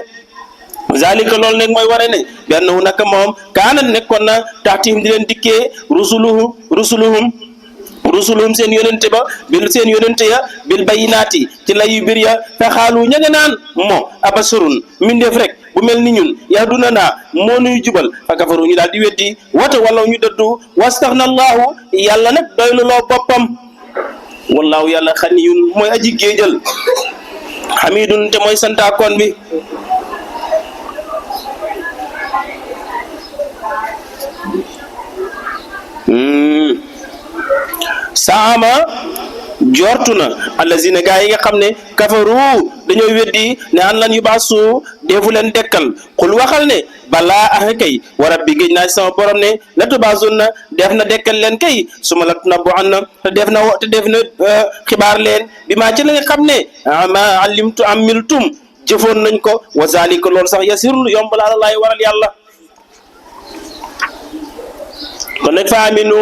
zalika loolu nag mooy ware ne benn naka moom kaana nekkoon na taxtihim di leen dikkee rusuluhum rusulum seen yonente ba bil seen yonente ya bil bayinaati ci layu bir ya fa xaalu ña nga naan moo abasarun mindeef rek bu mel ni ñun yahduna naa moo nuy jubal fa kafaru ñu daal di weddi wata wala ñu dëddu wastaxna allahu yàlla nag doylu loo boppam wallaahu yàlla xaniyun mooy aji géejal xamidun te mooy santaakoon bi saama jortu na allazina gaa yi nga xam ne kafaru dañoo weddi ne an lan yu baasu deefu leen dekkal xul waxal ne balaa axe kay wa rabbi géej naa ci sama borom ne la tubaasun na def na dekkal leen kay su ma la tunabbu an na te def na xibaar leen bi maa ci la nga xam ne ma amiltum jëfoon nañ ko wa zalika loolu sax yasirul yomb laa laay waral yàlla kon nag fa aminu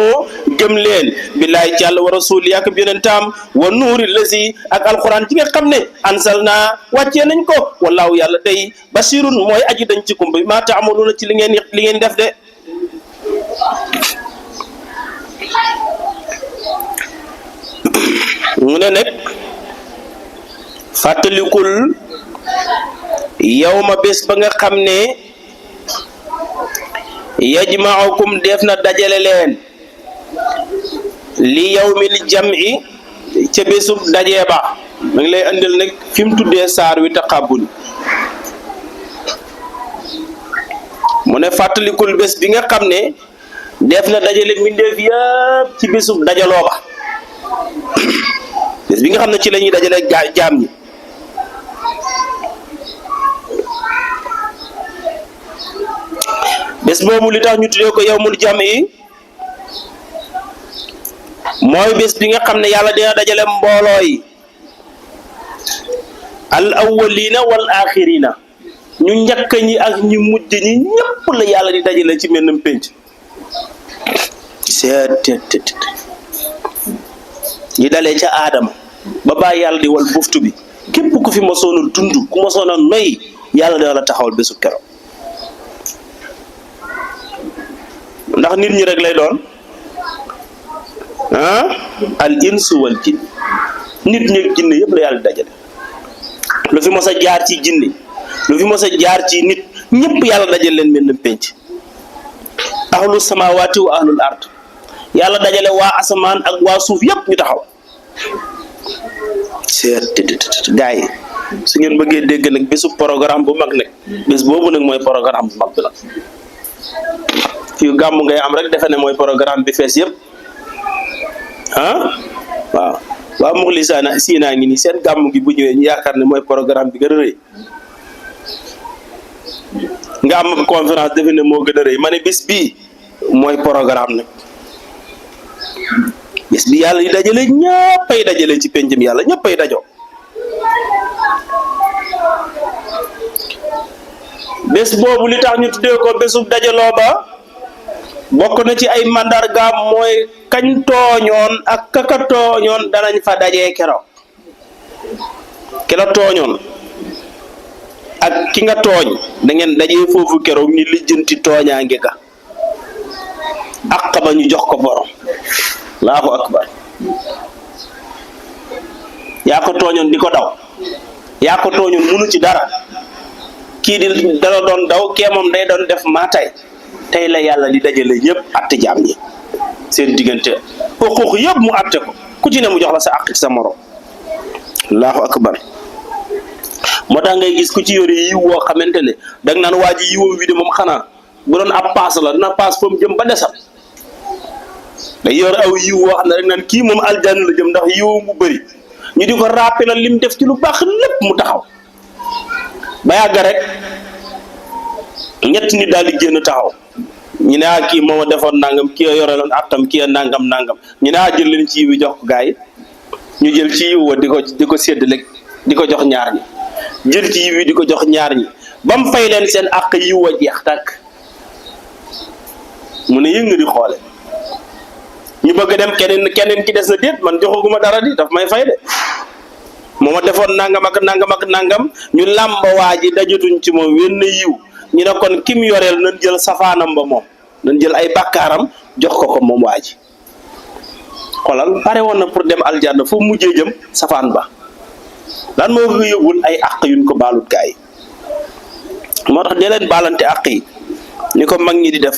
gëm leen billahi ci yàlla wa rasuli ak yonentam wa nuuri lasi ak alquran ci nga xam ne ansal naa wàccee nañ ko wallaahu yàlla day basirun mooy aji dañ ci kumba maa taamaluuna ci li ngeen def de mu ne nag fàttalikul yow ma bés ba nga xam ne yajma'ukum def na dajale leen li yawmil jam'i ca bésub dajee ba ma ngi lay andil nag fi mu tuddee saar wi taqabul mu ne fàttalikul bés bi nga xam ne def na dajale mbindeef yëpp ci bésub dajaloo ba bés bi nga xam ne ci la ñuy dajale jaam ñi bés boobu li tax ñu tuddee ko yawmul jam'i mooy bés bi nga xam ne yàlla dina dajale mbooloo yi al awwalina wal axirina ñu njëkk ñi ak ñu mujj ñi ñëpp la yàlla di dajale ci mennum pénc seet ñi dalee ca aadama ba bàyyi yàlla di wal buftu bi képp ku fi mosoon a dund ku mosoon a noy yàlla dina la taxawal bésu keroog ndax nit ñi rek lay doon al insu wal jinn nit ñi ak jinne yëpp la yàlla dajale lu fi mos a jaar ci jinne lu fi mos a jaar ci nit ñëpp yàlla dajale leen mel na penc ahlu samawati wa ahlul ard yàlla dajale waa asamaan ak waa suuf yëpp ñu taxaw gaay yi su ngeen bëggee dégg nag bésu programme bu mag nag bés boobu nag mooy programme bu mag bi la fii gàmm ngay am rek defe ne mooy programme bi fees yëpp waaw waaw muxlisaana siinaa ngi nii seen gàmm gi bu ñëwee ñu yaakaar ne mooy programme bi gën a rëy nga am conférence defe ne moo gën a rëy ma ne bis bii mooy programme nag bis bi yàlla yi dajale ñëppay dajale ci pencam yàlla ñëppay dajoo bés boobu li tax ñu tuddee ko bésub dajaloo ba bokk na ci ay mandargaam mooy kañ tooñoon ak kaka tooñoon danañ fa dajee keroog ki la tooñoon ak ki nga tooñ da ngeen dajee foofu keroog ñu lijjanti tooñaange ga ak ba ñu jox ko borom allahu akbar yaa ko tooñoon di ko daw yaa ko tooñoon munu ci dara kii di dala doon daw kee moom day doon def maatay tey la yàlla di dajale ñëpp atte jaam ñi seen diggante xuquq yëpp mu atte ko ku ci ne mu jox la sa àq ci sa morom allahu akbar moo tax ngay gis ku ci yore yiw woo xamante ne da nga naan waa ji yiwam wi de moom xanaa bu doon ab paas la dina paas fa mu jëm ba desal day yor aw yiw woo xam ne rek naan kii moom aljanna la jëm ndax yiwam bu bëri ñu di ko rappelal lim def ci lu baax lépp mu taxaw ba yàgg rek ñett nit daal di génn taxaw ñu ne kii moom a defoon nangam kii a yoreloon attam kii a nangam ñu ne jël leen ci yiw bi jox ko gars yi ñu jël ci yiw wa di ko séddale di ko jox ñaar ñi jël ci yiw yi di ko jox ñaar ñi ba mu fay leen seen àq yiw wa jeex tàkk mu ne yëngu di xoole ñu bëgg dem keneen ki des na déet man joxaguma dara di daf may fay de moom a defoon nangam ak nangam ñu làmba waa ji dajatuñ ci moom wenn yiw ñu ne kon kim yoreel nañ jël safaanam ba moom nañ jël ay bàkkaaram jox ko moom waa ji xolal pare woon na pour dem aljanna foo mujjee jëm safaan ba lan moo ko yóbbul ay àq yuñ ko baalut gaa yi moo tax dee leen baalante àq yi ni ko mag ñi di def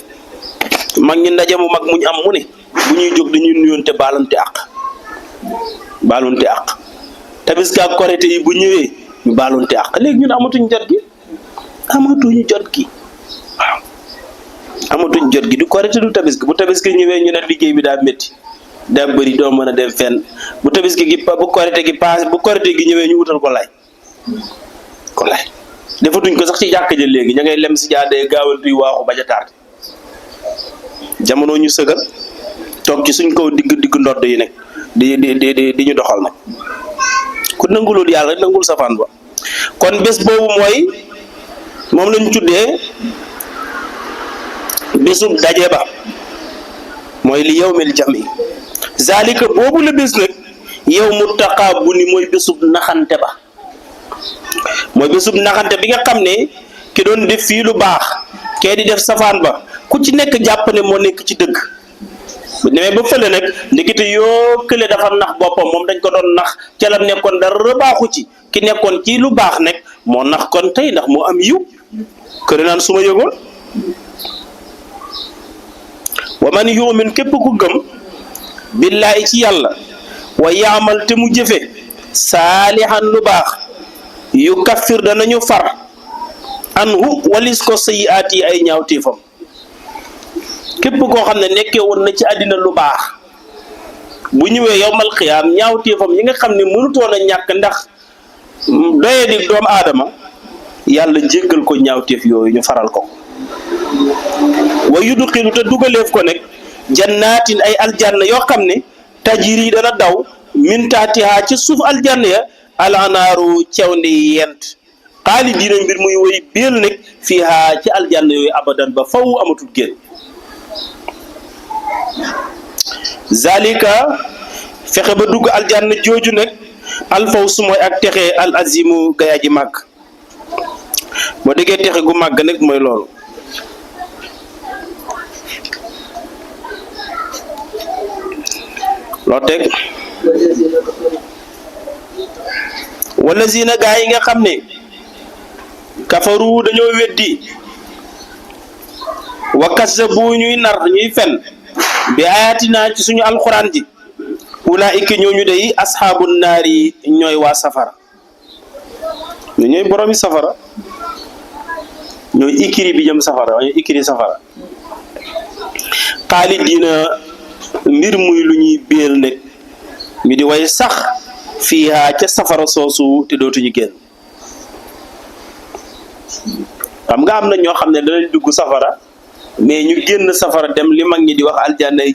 mag ñi ndaje mu mag muñ am mu ne bu ñuy jóg dañuy nuyoonte baalante àq tabaski ak korite yi bu ñëwee ñu baalante àq léegi ñun amatuñ jot gi waaw amatuñ jot gi du korite du tabaski bu tabaski ñëwee ñu ne liggéey bi daa métti daa bëri doo mën a dem fenn bu tabaski gi bu korite gi paase bu korite gi ñëwee ñu wutal ko lay defatuñ ko sax ci jàkk ja léegi ña ngay lem si jaadee gaawantuy waaxu bañ a tardé jamono ñu sëgal toog ci suñ kaw digg ndodd yi nekk di ñu doxal nag ku nangulul yàlla rek nangul safaan ba kon bés boobu moom lañ tuddee bésub daje ba mooy li yawmil jami zalika boobu la bés nag yawmu taqaabuni mooy bésub naxante ba mooy bésub naxante bi nga xam ne ki doon def fii lu baax kee di def safaan ba ku ci nekk jàpp ne moo nekk ci dëgg bu demee ba fële nag ndekete yoo kële dafa nax boppam moom dañ ko doon nax ca lam nekkoon dara baaxu ci ki nekkoon ci lu baax nekk moo nax kon tey ndax moo am yiw kële naan su ma yëgoon wa man yu'min képp ku gëm billaahi ci yàlla wa yaamal te mu jëfe saalihan lu baax yu kaffir danañu far anhu walis ko sayiaat yi ay ñaawteefam képp koo xam ne nekkee woon na ci àddina lu baax bu ñëwee yowmal xiyaam ñaawteefam yi nga xam ne mënutoon a ñàkk ndax doye di doomu aadama yàlla jéggal ko ñaawteef yooyu ñu faral ko wa yudxilu te dugaleef ko nekk jannaatin ay aljanna yoo xam ne tajiri dana daw min taatiha ci suuf aljanna ya alanaaru cewnde yent xaalidiina mbir muy woy béel nekk fiiha ci aljanna yooyu abadan ba faw amatul génn zalika fexe ba dugg aljanna jooju nekk alfawsu mooy ak texe al azimu gaya ji màgg boo déggee texe gu màgg nekk mooy loolu loo teg wallazina gaa yi nga xam ne kafaru dañoo weddi wa kassabu ñuy nar ñuy fen bi ayatina ci suñu alxuraan ji ulaa'ika ñooñu day asxaabun naari ñooy waa safara ñooy boroomi safara ñooy ikiri bi jëm safara ñooy ikiri safara xaalidiina mbir muy lu ñuy béel nekk mi di way sax fiiha ca safara soosu te dootuñu génn xam nga am na ñoo xam ne danañ dugg safara mais ñu génn safara dem li mag ñi di wax aljanay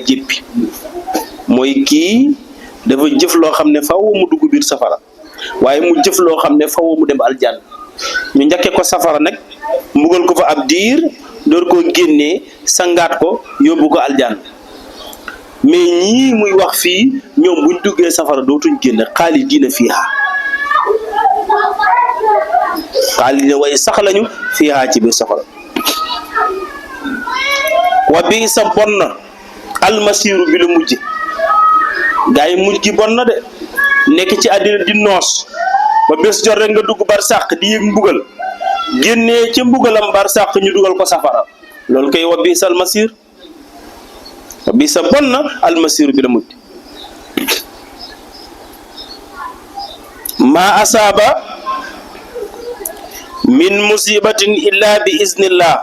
jéppi mooy kii dafa jëf loo xam ne faw mu dugg biir safara waaye mu jëf loo xam ne faw mu dem aljanna ñu njëkke ko safara nag mbugal ko fa ab diir door koo génnee sangaat ko yóbbu ko aljanna mais ñii muy wax fii ñoom buñ duggee safara dootuñ génn xaalidiina fiiha xaalidiina way sax lañu fiiha ci biir safara wa bi sa bon na almasiru bi la mujj gaa yi mujj gi bon na de nekk ci àddina di noos ba bés jot rek nga dugg bar sàq di yëg mbugal génnee ca mbugalam bar sàq ñu dugal ko safara loolu koy wa bi sa almasir wa bi sa bon na almasiru bi la mujj ma asaaba min musibatin illa bi iznillah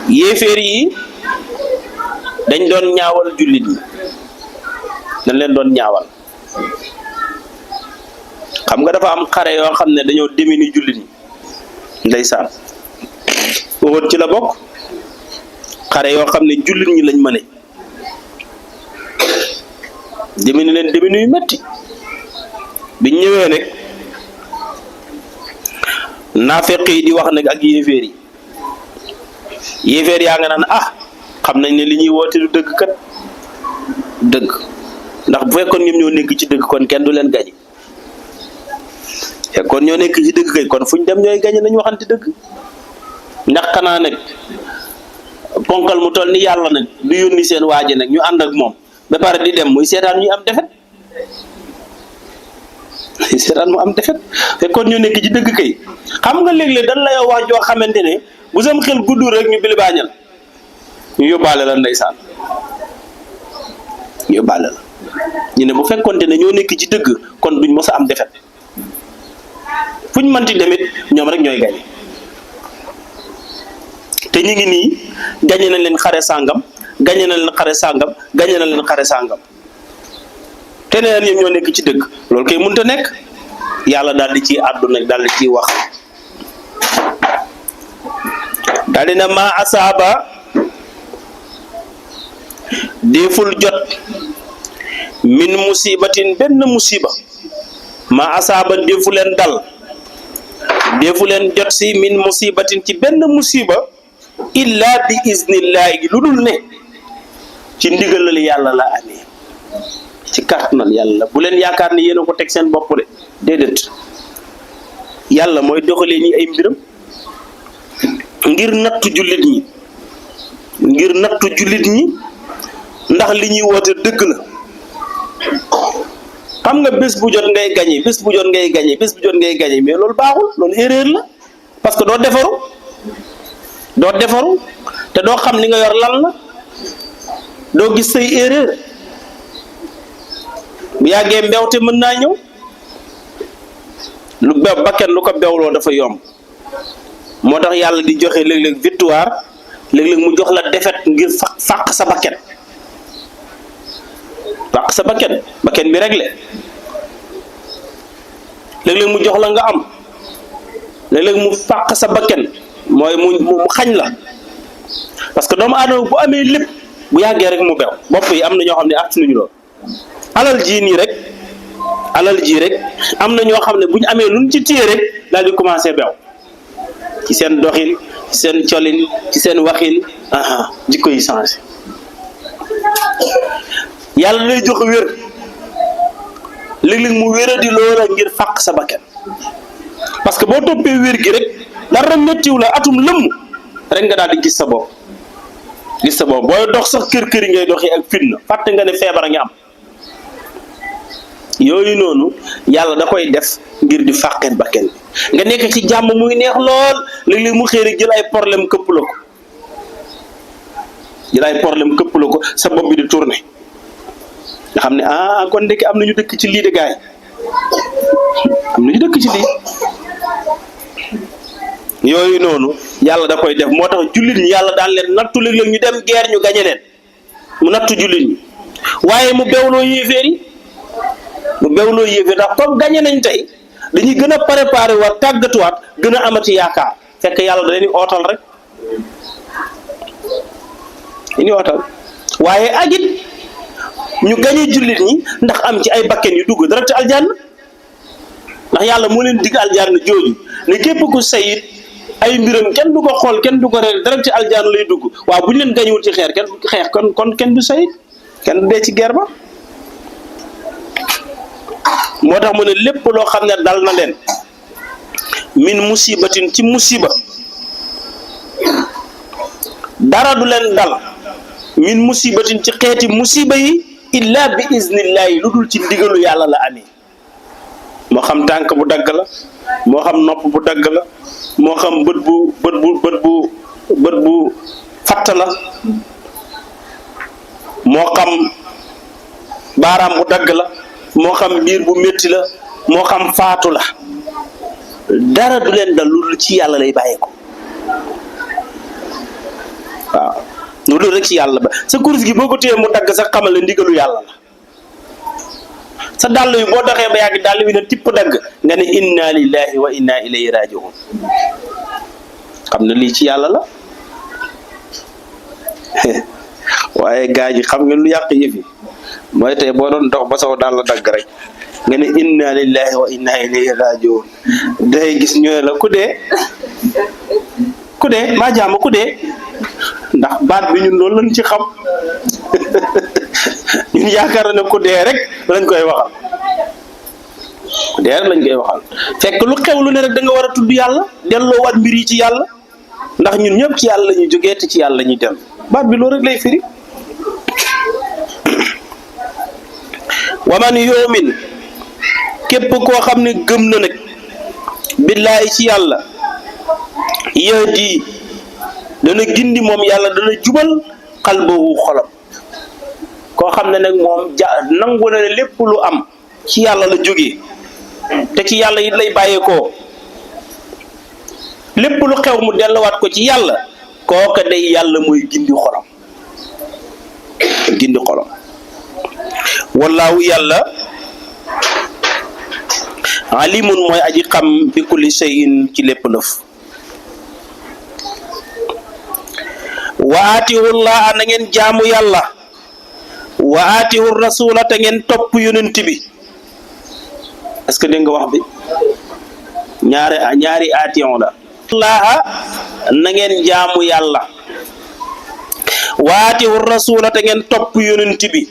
yéeféer yi dañ doon ñaawal jullit yi dañ leen doon ñaawal xam nga dafa am xare yoo xam ne dañoo demini jullit ñi ndeysaan waxoon ci la bokk xare yoo xam ne jullit ñi lañ mëne demini leen demini yu metti biñ ñëwee nag naafeq yi di wax nag ak yéeféer yi yéeféer yaa nga naan xam nañ ne li ñuy woote du dëgg kat dëgg ndax bu fekkoon ñoom ñoo nekk ci dëgg kon kenn du leen gañe fekkoon ñoo nekk ci dëgg kay kon fuñ dem ñooy gañe nañu waxante dëgg ndax xanaa nag ponkal mu toll ni yàlla nag du yónni seen waaji nag ñu ànd ak moom ba pare di dem muy seetaan ñuy am defet seetaan mu am defet fekkoon ñu nekk ci dëgg kay xam nga léeg-léeg dañ lay wax joo xamante ne bu sam xel guddul rek ñu bili baañal ñu yóbbaale la ndeysaan ñu yóbbaale la ñu ne bu fekkonte ne ñoo nekk ci dëgg kon duñ mos a am defet fuñ mënti demit ñoom rek ñooy gañe te ñu ngi nii gañe nañ leen xare sàngam gañe nañ leen xare sàngam gañe nañ leen xare sàngam te nee ñoom ñoo nekk ci dëgg loolu kay mënut a nekk yàlla daal di ciy àddu nag daal di ciy wax daal di na maa asaaba deful jot min musibatin benn musiba maa asaaba defu leen dal defu leen jot si min musibatin ci benn musiba illa bi iznillahi lu dul ne ci ndigalal yàlla la amee ci kàttanal yàlla bu leen yaakaar ne yéen a ko teg seen bopp de déedéet yàlla mooy doxalee ni ay mbiram ngir nattu jullit ñi ndax li ñuy woote dëgg la xam nga bés bu jot ngay gañe bés bu jot ngay gañe mais loolu baaxul loolu erreur la parce que doo defaru te doo xam li nga yor lan la doo gis say erreur bu yàggee mbewte mën naa ñëw lu bew bakken lu ko bewloo dafa yomb moo tax yàlla di joxe léeg-léeg victoire léeg-léeg mu jox la défaite ngir fàq sa bakken bakken bi réglé léeg-léeg mu jox la nga am léeg-léeg mu fàq sa bakken mooy mu xañ la parce que doomu aadama bu amee lépp bu yàggee rek mu bew bopp yi am na ñoo xam ne at nañu lool alal ji rek am na ñoo xam ne bu ñu amee lu ñu ci téye rek daal di commencé bew ci seen doxin ci seen colin ci seen waxin jikko yi changé yàlla lay jox wér léeg-léeg mu wéradi loola ngir fàq sa bakkan parce que boo toppee wér gi rek dara méttiw la atum lëmm rek nga daal di gis sa bopp booy dox sax kër yi ngay doxee ak fitna fàtte nga ne feebar a ngi am yooyu noonu yàlla da koy def ngir di fàqet bakkan bi nga nekk ci jàmm muy neex lool léeg-léeg mu xëy rek jël ay problème këpp la ko sa bopp bi di tourné nga xam ne kon ndekki am nañu dëkk ci lii de gaay am nañu dëkk ci lii yooyu noonu yàlla da koy def moo tax jullit ñi yàlla daan leen nattu léeg-léeg ñu dem guerre ñu gañe leen mu nattu jullit ñi waaye mu bewloo yéeféer ndax comme gañe nañ tey dañuy gën a préparé waat tàggatuwaat gën a amati yaakaar fekk yàlla da leen di ootal rek waaye agit ñu gañe jullit ñi ndax am ci ay bakken yu dugg direct aljanna ndax yàlla moo leen digg aljanna jooju ne képp ku sayit ay mbiram kenn du ko xool kenn du ko reer direct aljanna lay dugg waaw bu ñu leen gañewul ci xeex kon kenn du sayit kenn du dee ci guerre ba moo tax mu ne lépp loo xam ne dal na leen min musibatin ci musiba dara du leen dal min musibatin ci xeeti musiba yi illa bi iznillahi lu dul ci ndigalu yàlla la amee moo xam tànk bu dagg la moo xam nopp bu dagg la moo xam bët bu fatt la moo xam baaraam bu dagg la moo xam biir bu métti la moo xam faatu la dara du leen dal lu dul ci yàlla lay bàyyeeko waaw lu dul rek ci yàlla ba sa kurus gi boo ko téyee mu dagg sax xamal ne ndigalu yàlla la sa dàll yi boo doxee ba yàgg dàll wi ne tipp dagg nga ne inna lillahi wa inna ilayhi raji'un xam ne lii ci yàlla la waaye gaa ji xam nga lu yàq yëfi mooy tey boo doon dox ba saw daal la dagg rek nga ne inna lillahi wa inna ilayhi raji'un day gis ñooy la ku dee maa jaama ku dee ndax baat bi ñun loolu lañ ci xam ñun yaakaar ne ku dee rek lañ koy waxal fekk lu xew lu ne rek da nga war a tudd yàlla delloo waat mbir yi ci yàlla ndax ñun ñëpp ci yàlla ñu jógee te ci yàlla ñuy dem baat bi loolu rek lay firi wa man yu'min képp koo xam ne gëm na nag billaahi ci yàlla yahdi dana gindi moom yàlla dana jubal qalbahu xolam koo xam ne nag moom nangu na ne lépp lu am ci yàlla la jógee te ci yàlla it lay bàyyeekoo lépp lu xew mu delluwaat ko ci yàlla kooka day yàlla mooy gindi xolam wallaahu yàlla alimun mooy aji xam bi kulli shay'in ci lépp lëf wa aatihullaha na ngeen jaamu yàlla wa aatihu rasula te ngeen topp yonent bi est-ce que dégg nga wax bi ñaari aation la allaha na ngeen jaamu yàlla wa aatihu rasula te ngeen topp yonent bi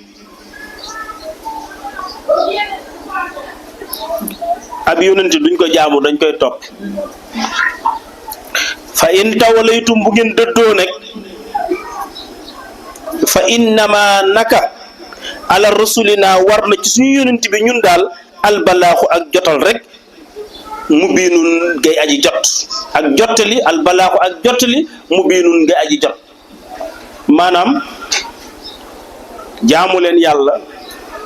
ab yonent duñ ko jaamu dañ koy topp fa in tawalaytum bu ngeen dëddoo nag fa innama naka ala rasulina war na ci suñu yonent bi ñun daal albalaaxu ak jotal rek mubiinun ngay aji jot ak jottali albalaaxu ak jottali mubiinun ngay aji jot maanaam jaamu leen yàlla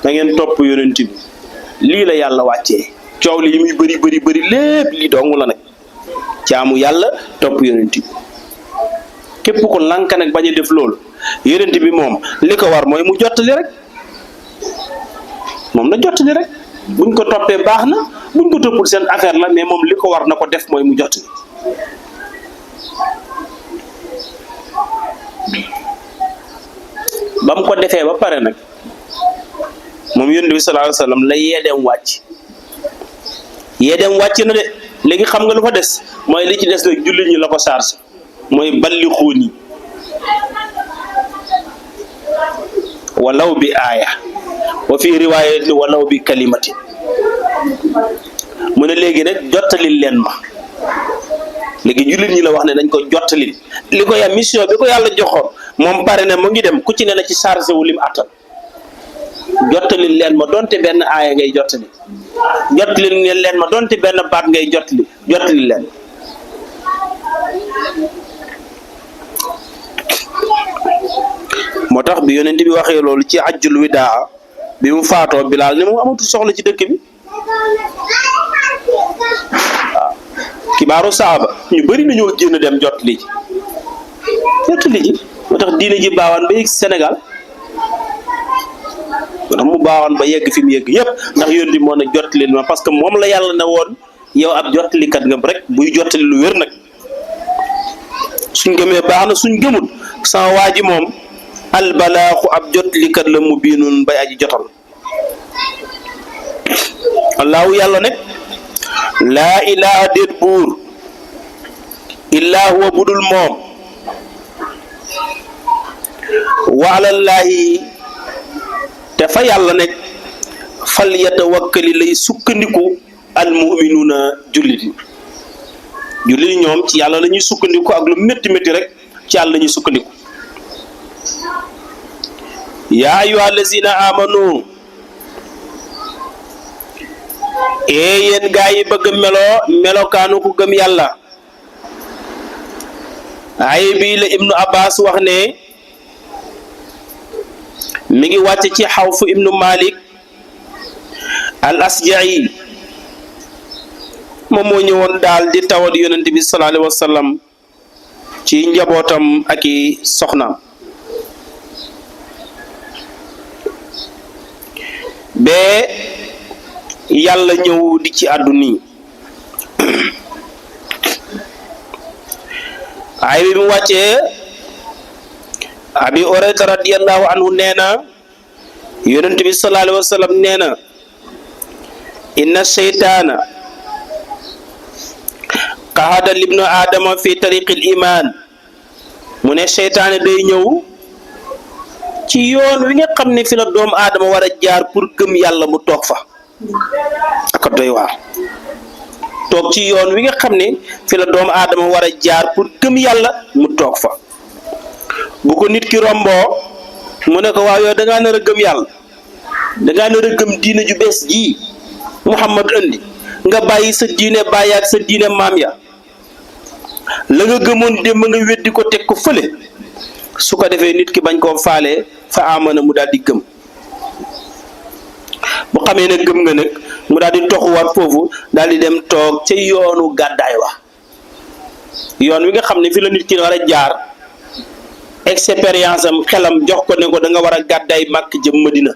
da ngeen topp yonent bi lii la yàlla wàccee coow li muy bëri lépp lii dong la nag jaamu yàlla topp yonent bi képp ko lank nag bañ a def loolu yonent bi moom li ko war mooy mu jottali rek moom na jottali rek buñ ko toppee baax na buñ ko toppul seen affaire la mais moom li ko war na ko def mooy mu jottali ba mu ko defee ba pare nag moom yonent bi sallallahu alayhi wasallam la yeedeem wàcc na de léegi xam nga lu fa des mooy li ci des nag jullit ñi la ko charge mooy balli xuuni walaw bi aaya wa fi riwaayati walaw bi kalimati mu ne léegi nag jottalil leen ma léegi jullit ñi la wax ne dañ ko jottalil li ko ya mission bi ko yàlla joxoon moom pare na mu ngi dem ku ci ne na ci chargé wu lim attan jottalil leen ma donte benn aaya ngay jottali jottalil leen ma donte benn baat ngay jottali leen moo tax bi yonent bi waxee loolu ci ajjul widaa bi mu faatoo Bilaal ne mu amatul soxla ci dëkk bi waaw kibaaru saaba ñu bëri nañoo génn dem jottali ji moo tax diine ji baawaan ba yegg Sénégal moo tax mu baawaan ba yegg fi mu yegg yépp ndax yonent bi moo ne jottali ma parce que moom la yàlla ne woon yow ab jottalikat nga rek buy jottali lu wér nag suñ gëmee baax na suñ gëmul sama waa ji moom albalaaxu ab jottalikat la mu biinun bay aji jotal allahu yàlla nag laa ilaha déet buur illaa huwa budul moom wa alallaahi te fa yàlla nekk fal yatawakkali lay sukkandiku almuminuuna jullit yi ñoom ci yàlla la ñuy sukkandiku ak lu métti rek ci yàlla la ñuy sukkandiku yaa ayyuha allazina amanu yéen gaa yi bëgg melokaanu ku gëm yàlla ay bii la ibnu abbas wax ne mi ngi wàcc ci xawfu ibnu malik al asja'i moom moo ñëwoon daal di tawat yonent bi sallallahu alayhi wa sallam ci njabootam ak i soxnaam ba yàlla ñëw di ci àdduni ay bi mu wàccee abi Hurayra radiyallahu anhu nee na yonent bi sallallahu alayhi wa sallam nee na inna seytaana qahada libnu aadama fi tariqil iman mu ne seytaane day ñëw ci yoon wi nga xam ne fi la doomu aadama war a jaar pour gëm yàlla mu toog fa ak doy waar toog ci yoon wi nga xam ne fi la doomu aadama war a jaar pour gëm yàlla mu toog fa. bu ko nit ki romboo mu ne ko waaw yow da ngaa nar a gëm yàlla da ngaa nar a gëm diine ju bees jii Muhammad andi nga bàyyi sa diine bàyyi ak sa diine maam ya la nga gëmoon démb nga weddi ko teg ko fële su ko defee nit ki bañ koo faale fa amana mu daal di gëm. bu xamee ne gëm nga nag mu daal di toxuwaat foofu daal di dem toog ca yoonu gàddaay wa yoon wi nga xam ne fi la nit ki war a jaar expérience am xelam jox ko ne ko da nga war a gàddaay Màkk jëm Madina.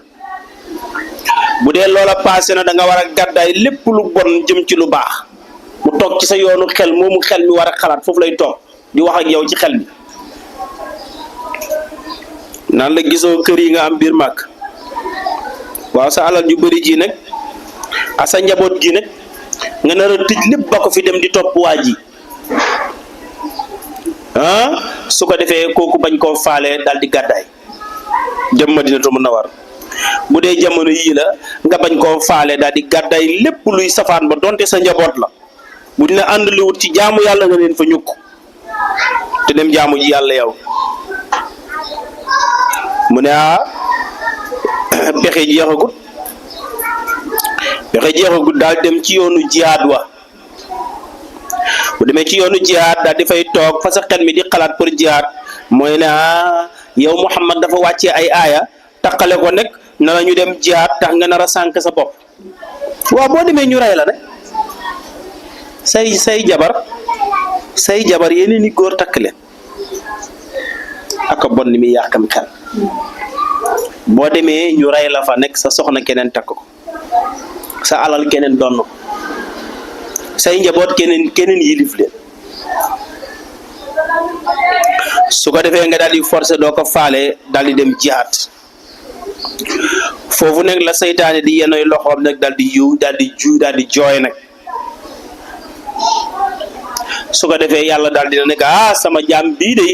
bu dee loola passé na da nga war a gàddaay lépp lu bon jëm ci lu baax mu toog ci sa yoonu xel moomu xel mi war a xalaat foofu lay toog di wax ak yow ci xel mi naan la gisoo kër yi nga am biir Màkk waaw sa alal ju bëri ji nag a sa njaboot gi nag nga nar a tëj lépp ba ko fi dem di topp waa ji su ko defee kooku bañ koo faale daal di gàddaay jëm Madinatu Munawwara. bu dee jamono yii la nga bañ koo faale daal di gàddaay lépp luy safaan ba donte sa njaboot la bu dina ànd li wut ci jaamu yàlla nga leen fa ñukk te dem jaamu ji yàlla yow mu ne pexe jeexagut daal dem ci yoonu jihaad wa bu demee ci yoonu jihaad daal di fay toog fa sa xel mi di xalaat pour jihaad mooy ne yow Muhammad dafa wàccee ay aaya taqale ko nekk na la ñu dem jihaad tax nga nar a sànk sa bopp waaw boo demee ñu rey la rek say jabar yeneen i góor takk leen aka bon ni muy yàqam xel boo demee ñu rey la fa nekk sa soxna keneen takk ko sa alal keneen donn ko say njaboot keneen yilif leen su ko defee nga daal di forcer doo ko faale daal di dem jihaad foofu nag la seytaane di yenoy loxoom nag daal di daal di jooy nag su ko defee yàlla daal dina nekk sama jaam bii de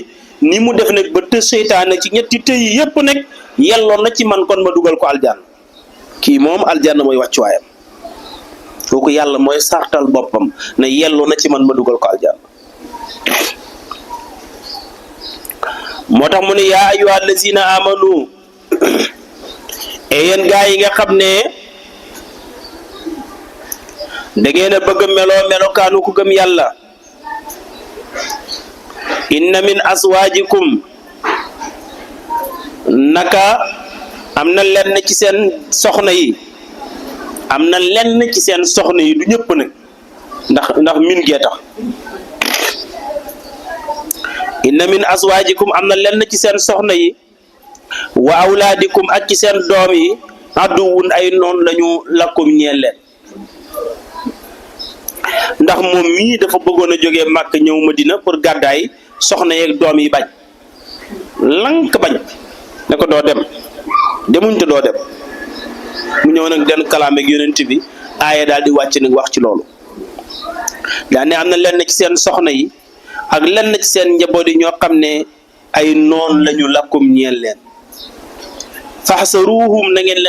ni mu def nag ba të seytaane ci ñetti tëy yépp nag yelloon na ci man kon ma dugal ko aljanna kii moom aljanna mooy wàccuwaayam kooku yàlla mooy sartal boppam ne yelloo na ci man ma dugal ko aljanna moo tax mu ne yaa ayyuha allazina amanu e yéen gaa yi nga xam ne da ngeen a bëgg melokaanu ku gëm yàlla inna min aswaajikum naka am na lenn ci seen soxna yi du ñëpp nag ndax min gee tax inna min aswaajikum am na lenn ci seen soxna yi wa awlaadikum ak ci seen doom yi aduwun ay noon lañu lakkum ñeel leen ndax moom mii dafa bëggoon a jógee Màkk ñëw Madina pour gàddaay soxna yeeg doom yi bañ lank bañ ne ko doo dem demuñ te doo dem mu ñëw nag den kalaameeg yonent bi aaya daal di wàcc nag wax ci loolu daa ne am na lenn ci seen soxna yi ak lenn ci seen njaboot yi ñoo xam ne ay noon lañu lakkum ñeel leen faxsaruhum na ngeen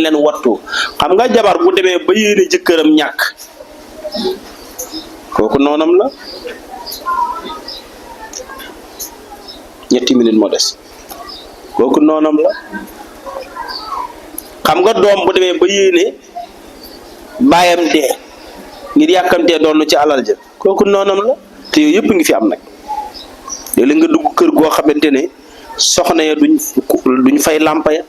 leen wattu xam nga jabar bu demee ba yéene jëkkëram ñàkk kooku noonam la ñetti minute moo des kooku noonam la xam nga doom bu demee ba yéene baayam dee ngir yàkkamtee doon ci alal ja kooku noonam la te yooyu yëpp ngi fi am nag léeg-léeg nga dugg kër goo xamante ne soxna ya duñ fay làmpa ya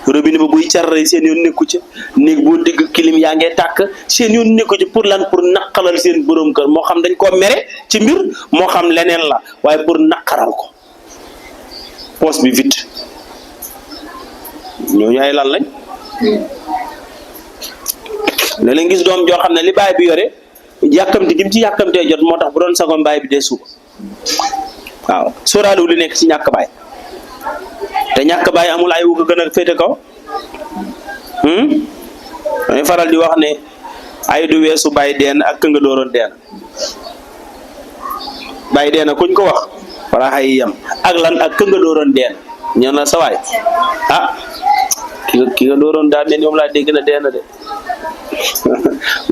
robinet ba buy carrey seen yoon nekku ca néeg boo dégg kilim yaa ngee tàkk seen yoon nekku ci pour lan pour naqaral seen borom kër moo xam dañ koo mere ci mbir moo xam leneen la waaye pour naqaral ko poos bi vite ñooñu ay lan lañ léeg-léeg gis doom joo xam ne li baay bi yore yàkkamti gi mu ci yàkkamtee jot moo tax bu doon sagoon baay bi dee suba waaw sóoraale li nekk ci ñàkk baay te ñàkk baay amul ay wu ko gën a féete kaw damay faral di wax ne ay du weesu baay deen ak ka nga dooroon deen baay deen kuñ ko wax wala ay yam ak lan ak ka nga dooroon deen ñëw na sa waay ki nga dooroon daal ne ñoom laa dégg na dee na de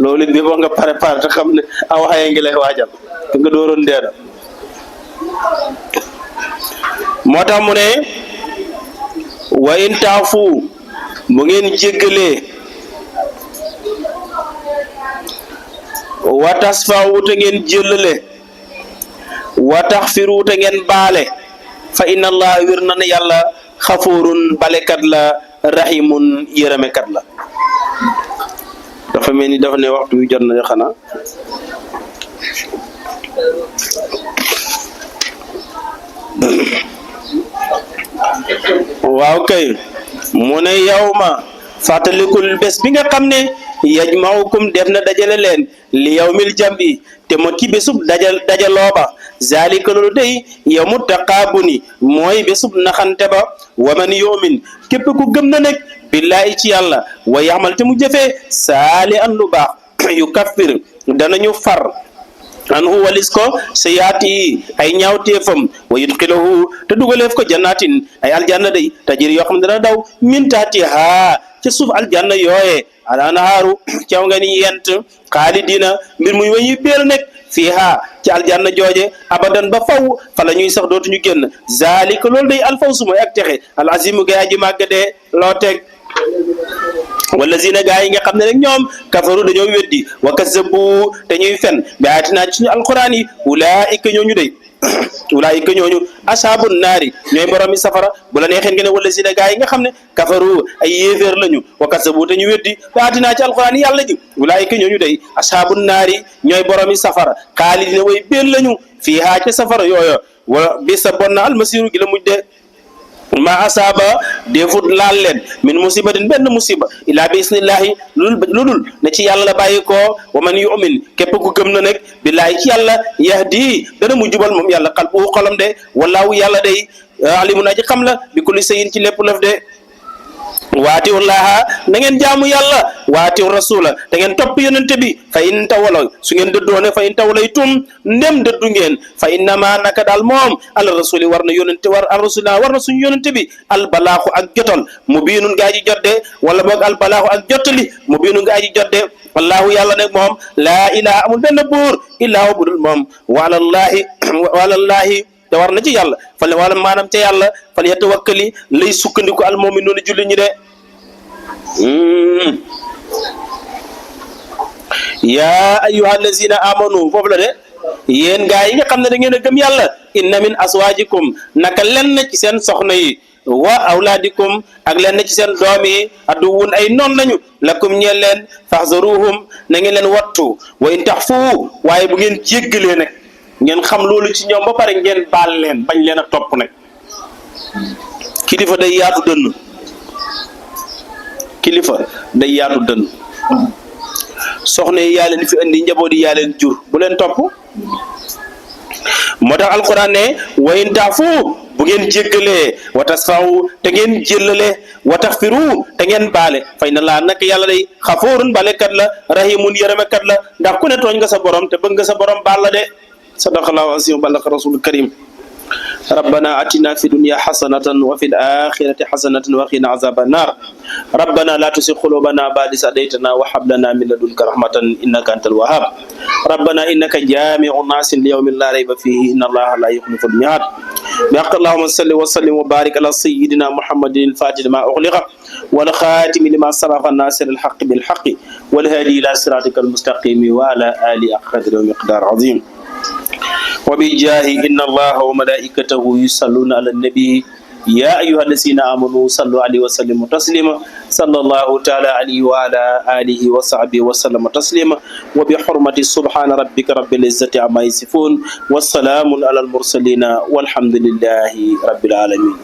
loolu bi boo nga préparé te xam ne aw xaye ngi lay waajal ki nga dooroon dee na moo tax mu ne wa in taafu bu ngeen jéggalee wa tasfawu te ngeen jëllale wa taxfiru te ngeen baale fa inna allah wir na ne yàlla xafuurun balekat la rahimun yërëmekat la dafa mel ni dafa ne waxtu wi jot na xanaa waaw kay mu ne yow ma fàttalikul bés bi nga xam ne yajmaukum def na dajale leen li yawmil jam'i te mo ci bésub dajaloo ba zalika loolu day yawmu taqaabuni mooy bésub naxante ba wa man yu'min képp ku gëm na nekk billaahi ci yàlla wa yaxmal te mu jëfee saali an lu baax yu kaffir danañu far anhu walis ko sayaati ay ñaawteefam wa yudxilahu te dugaleef ko jannatin ay aljanna day tajiri yoo xam ne dana daw min taatiha ca suuf aljanna yooye alanhaaru caw nga ni yent xaalidina mbir muy wañuy béel nekk fiiha ci aljanna jooje abadan ba faw fa la ñuy sax dootuñu génn zalika loolu day alfawsu mooy ak texe al azimu gay aji màgg dee loo teg wallazina gaa yi nga xam ne rek ñoom kafaru dañoo weddi wa kazzabu te ñuy fen bi ayatina ci suñu alquran yi ulaika ñooñu day ulaika ñooñu ashabun naari ñooy boromi safara bu la neexee nga ne wallazina gaa yi nga xam ne kafaru ay yéeféer lañu wa kazzabu te ñu weddi bi ayatina ci alquran yi yàlla ji ulaika ñooñu day ashabun naari ñooy boromi safara xaalidina way béel lañu fiihaa ca safara yooyo wa bisa bon na almasiru gi la mujj de ma asaaba defut laal leen min musibatin benn musiba illaa bi isnillahi ludul ne ci yàlla la bàyyi ko wa man yu'min képp ku gëm na nekk billaahi ci yàlla yahdi dana mu jubal moom yàlla qalbu xolam de wallaahu yàlla day alimun aji xam la bi kulli shay'in ci lépp lëf de waatiw laaha na ngeen jaamu yàlla waatiw rasula da ngeen topp yonente bi fa in tawalaw su ngeen dëddoone fa in tawalaytum ndem dëddu ngeen fa innama naka daal moom al rasuli war na yonente war al rasula war na suñu yonente bi al balaaxu ak jotal mu biinun gaa ji jotde wala boog al balaaxu ak jottali mu biinun gaa ji jotde wallahu yàlla nag moom laa ilaha amul benn buur illaa hu budul moom walallahi te war na ci yàlla fal wala maanaam ca yàlla fal yatawakkali lay sukkandiku al mu'minuuna julli ñi de yaa ayyuha allazina amanu foofu la de yéen gaa yi nga xam ne da ngeen a gëm yàlla inna min aswaajikum naka lenn ci seen soxna yi wa awlaadikum ak lenn ci seen doom yi aduwwun ay noon lañu lakum ñeel leen faxzaruhum na ngeen leen wattu wa in taxfu waaye bu ngeen jéggalee nag ngeen xam loolu ci ñoom ba pare ngeen baal leen bañ leen a topp nag kilifa day yaatu dënn soxna yi yaa leen fi indi njaboot yi yaa leen jur bu leen topp moo tax alquran ne wa in taafu bu ngeen jéggalee wa tasfaw te ngeen jéllale wa taxfiru te ngeen baale fay na laa nag yàlla day xafoorun balekat la rahimun yërëmekat la ndax ku ne tooñ nga sa borom te bëgg nga sa borom baal la de sadaqallahu azim wa ballaka rasulul karim ربنا آتنا في الدنيا حسنة وفي الآخرة حسنة وقنا عذاب النار ربنا لا تزغ قلوبنا بعد إذ هديتنا وهب لنا من لدنك رحمة إنك أنت الوهاب ربنا إنك جامع الناس ليوم لا ريب فيه إن الله لا يخلف الميعاد بحق اللهم صل وسلم وبارك على سيدنا محمد الفاتح لما أغلق والخاتم لما سبق الناصر الحق بالحق والهادي إلى صراطك المستقيم وعلى آله قدر ومقدار عظيم وبجاه إن الله وملائكته يصلون على النبي يا أيها الذين آمنوا صلوا عليه وسلموا تسليما صلى الله تعالى عليه وعلى آله وصحبه وسلم تسليما وبحرمة سبحان ربك رب العزة عما يصفون والسلام على المرسلين والحمد لله رب العالمين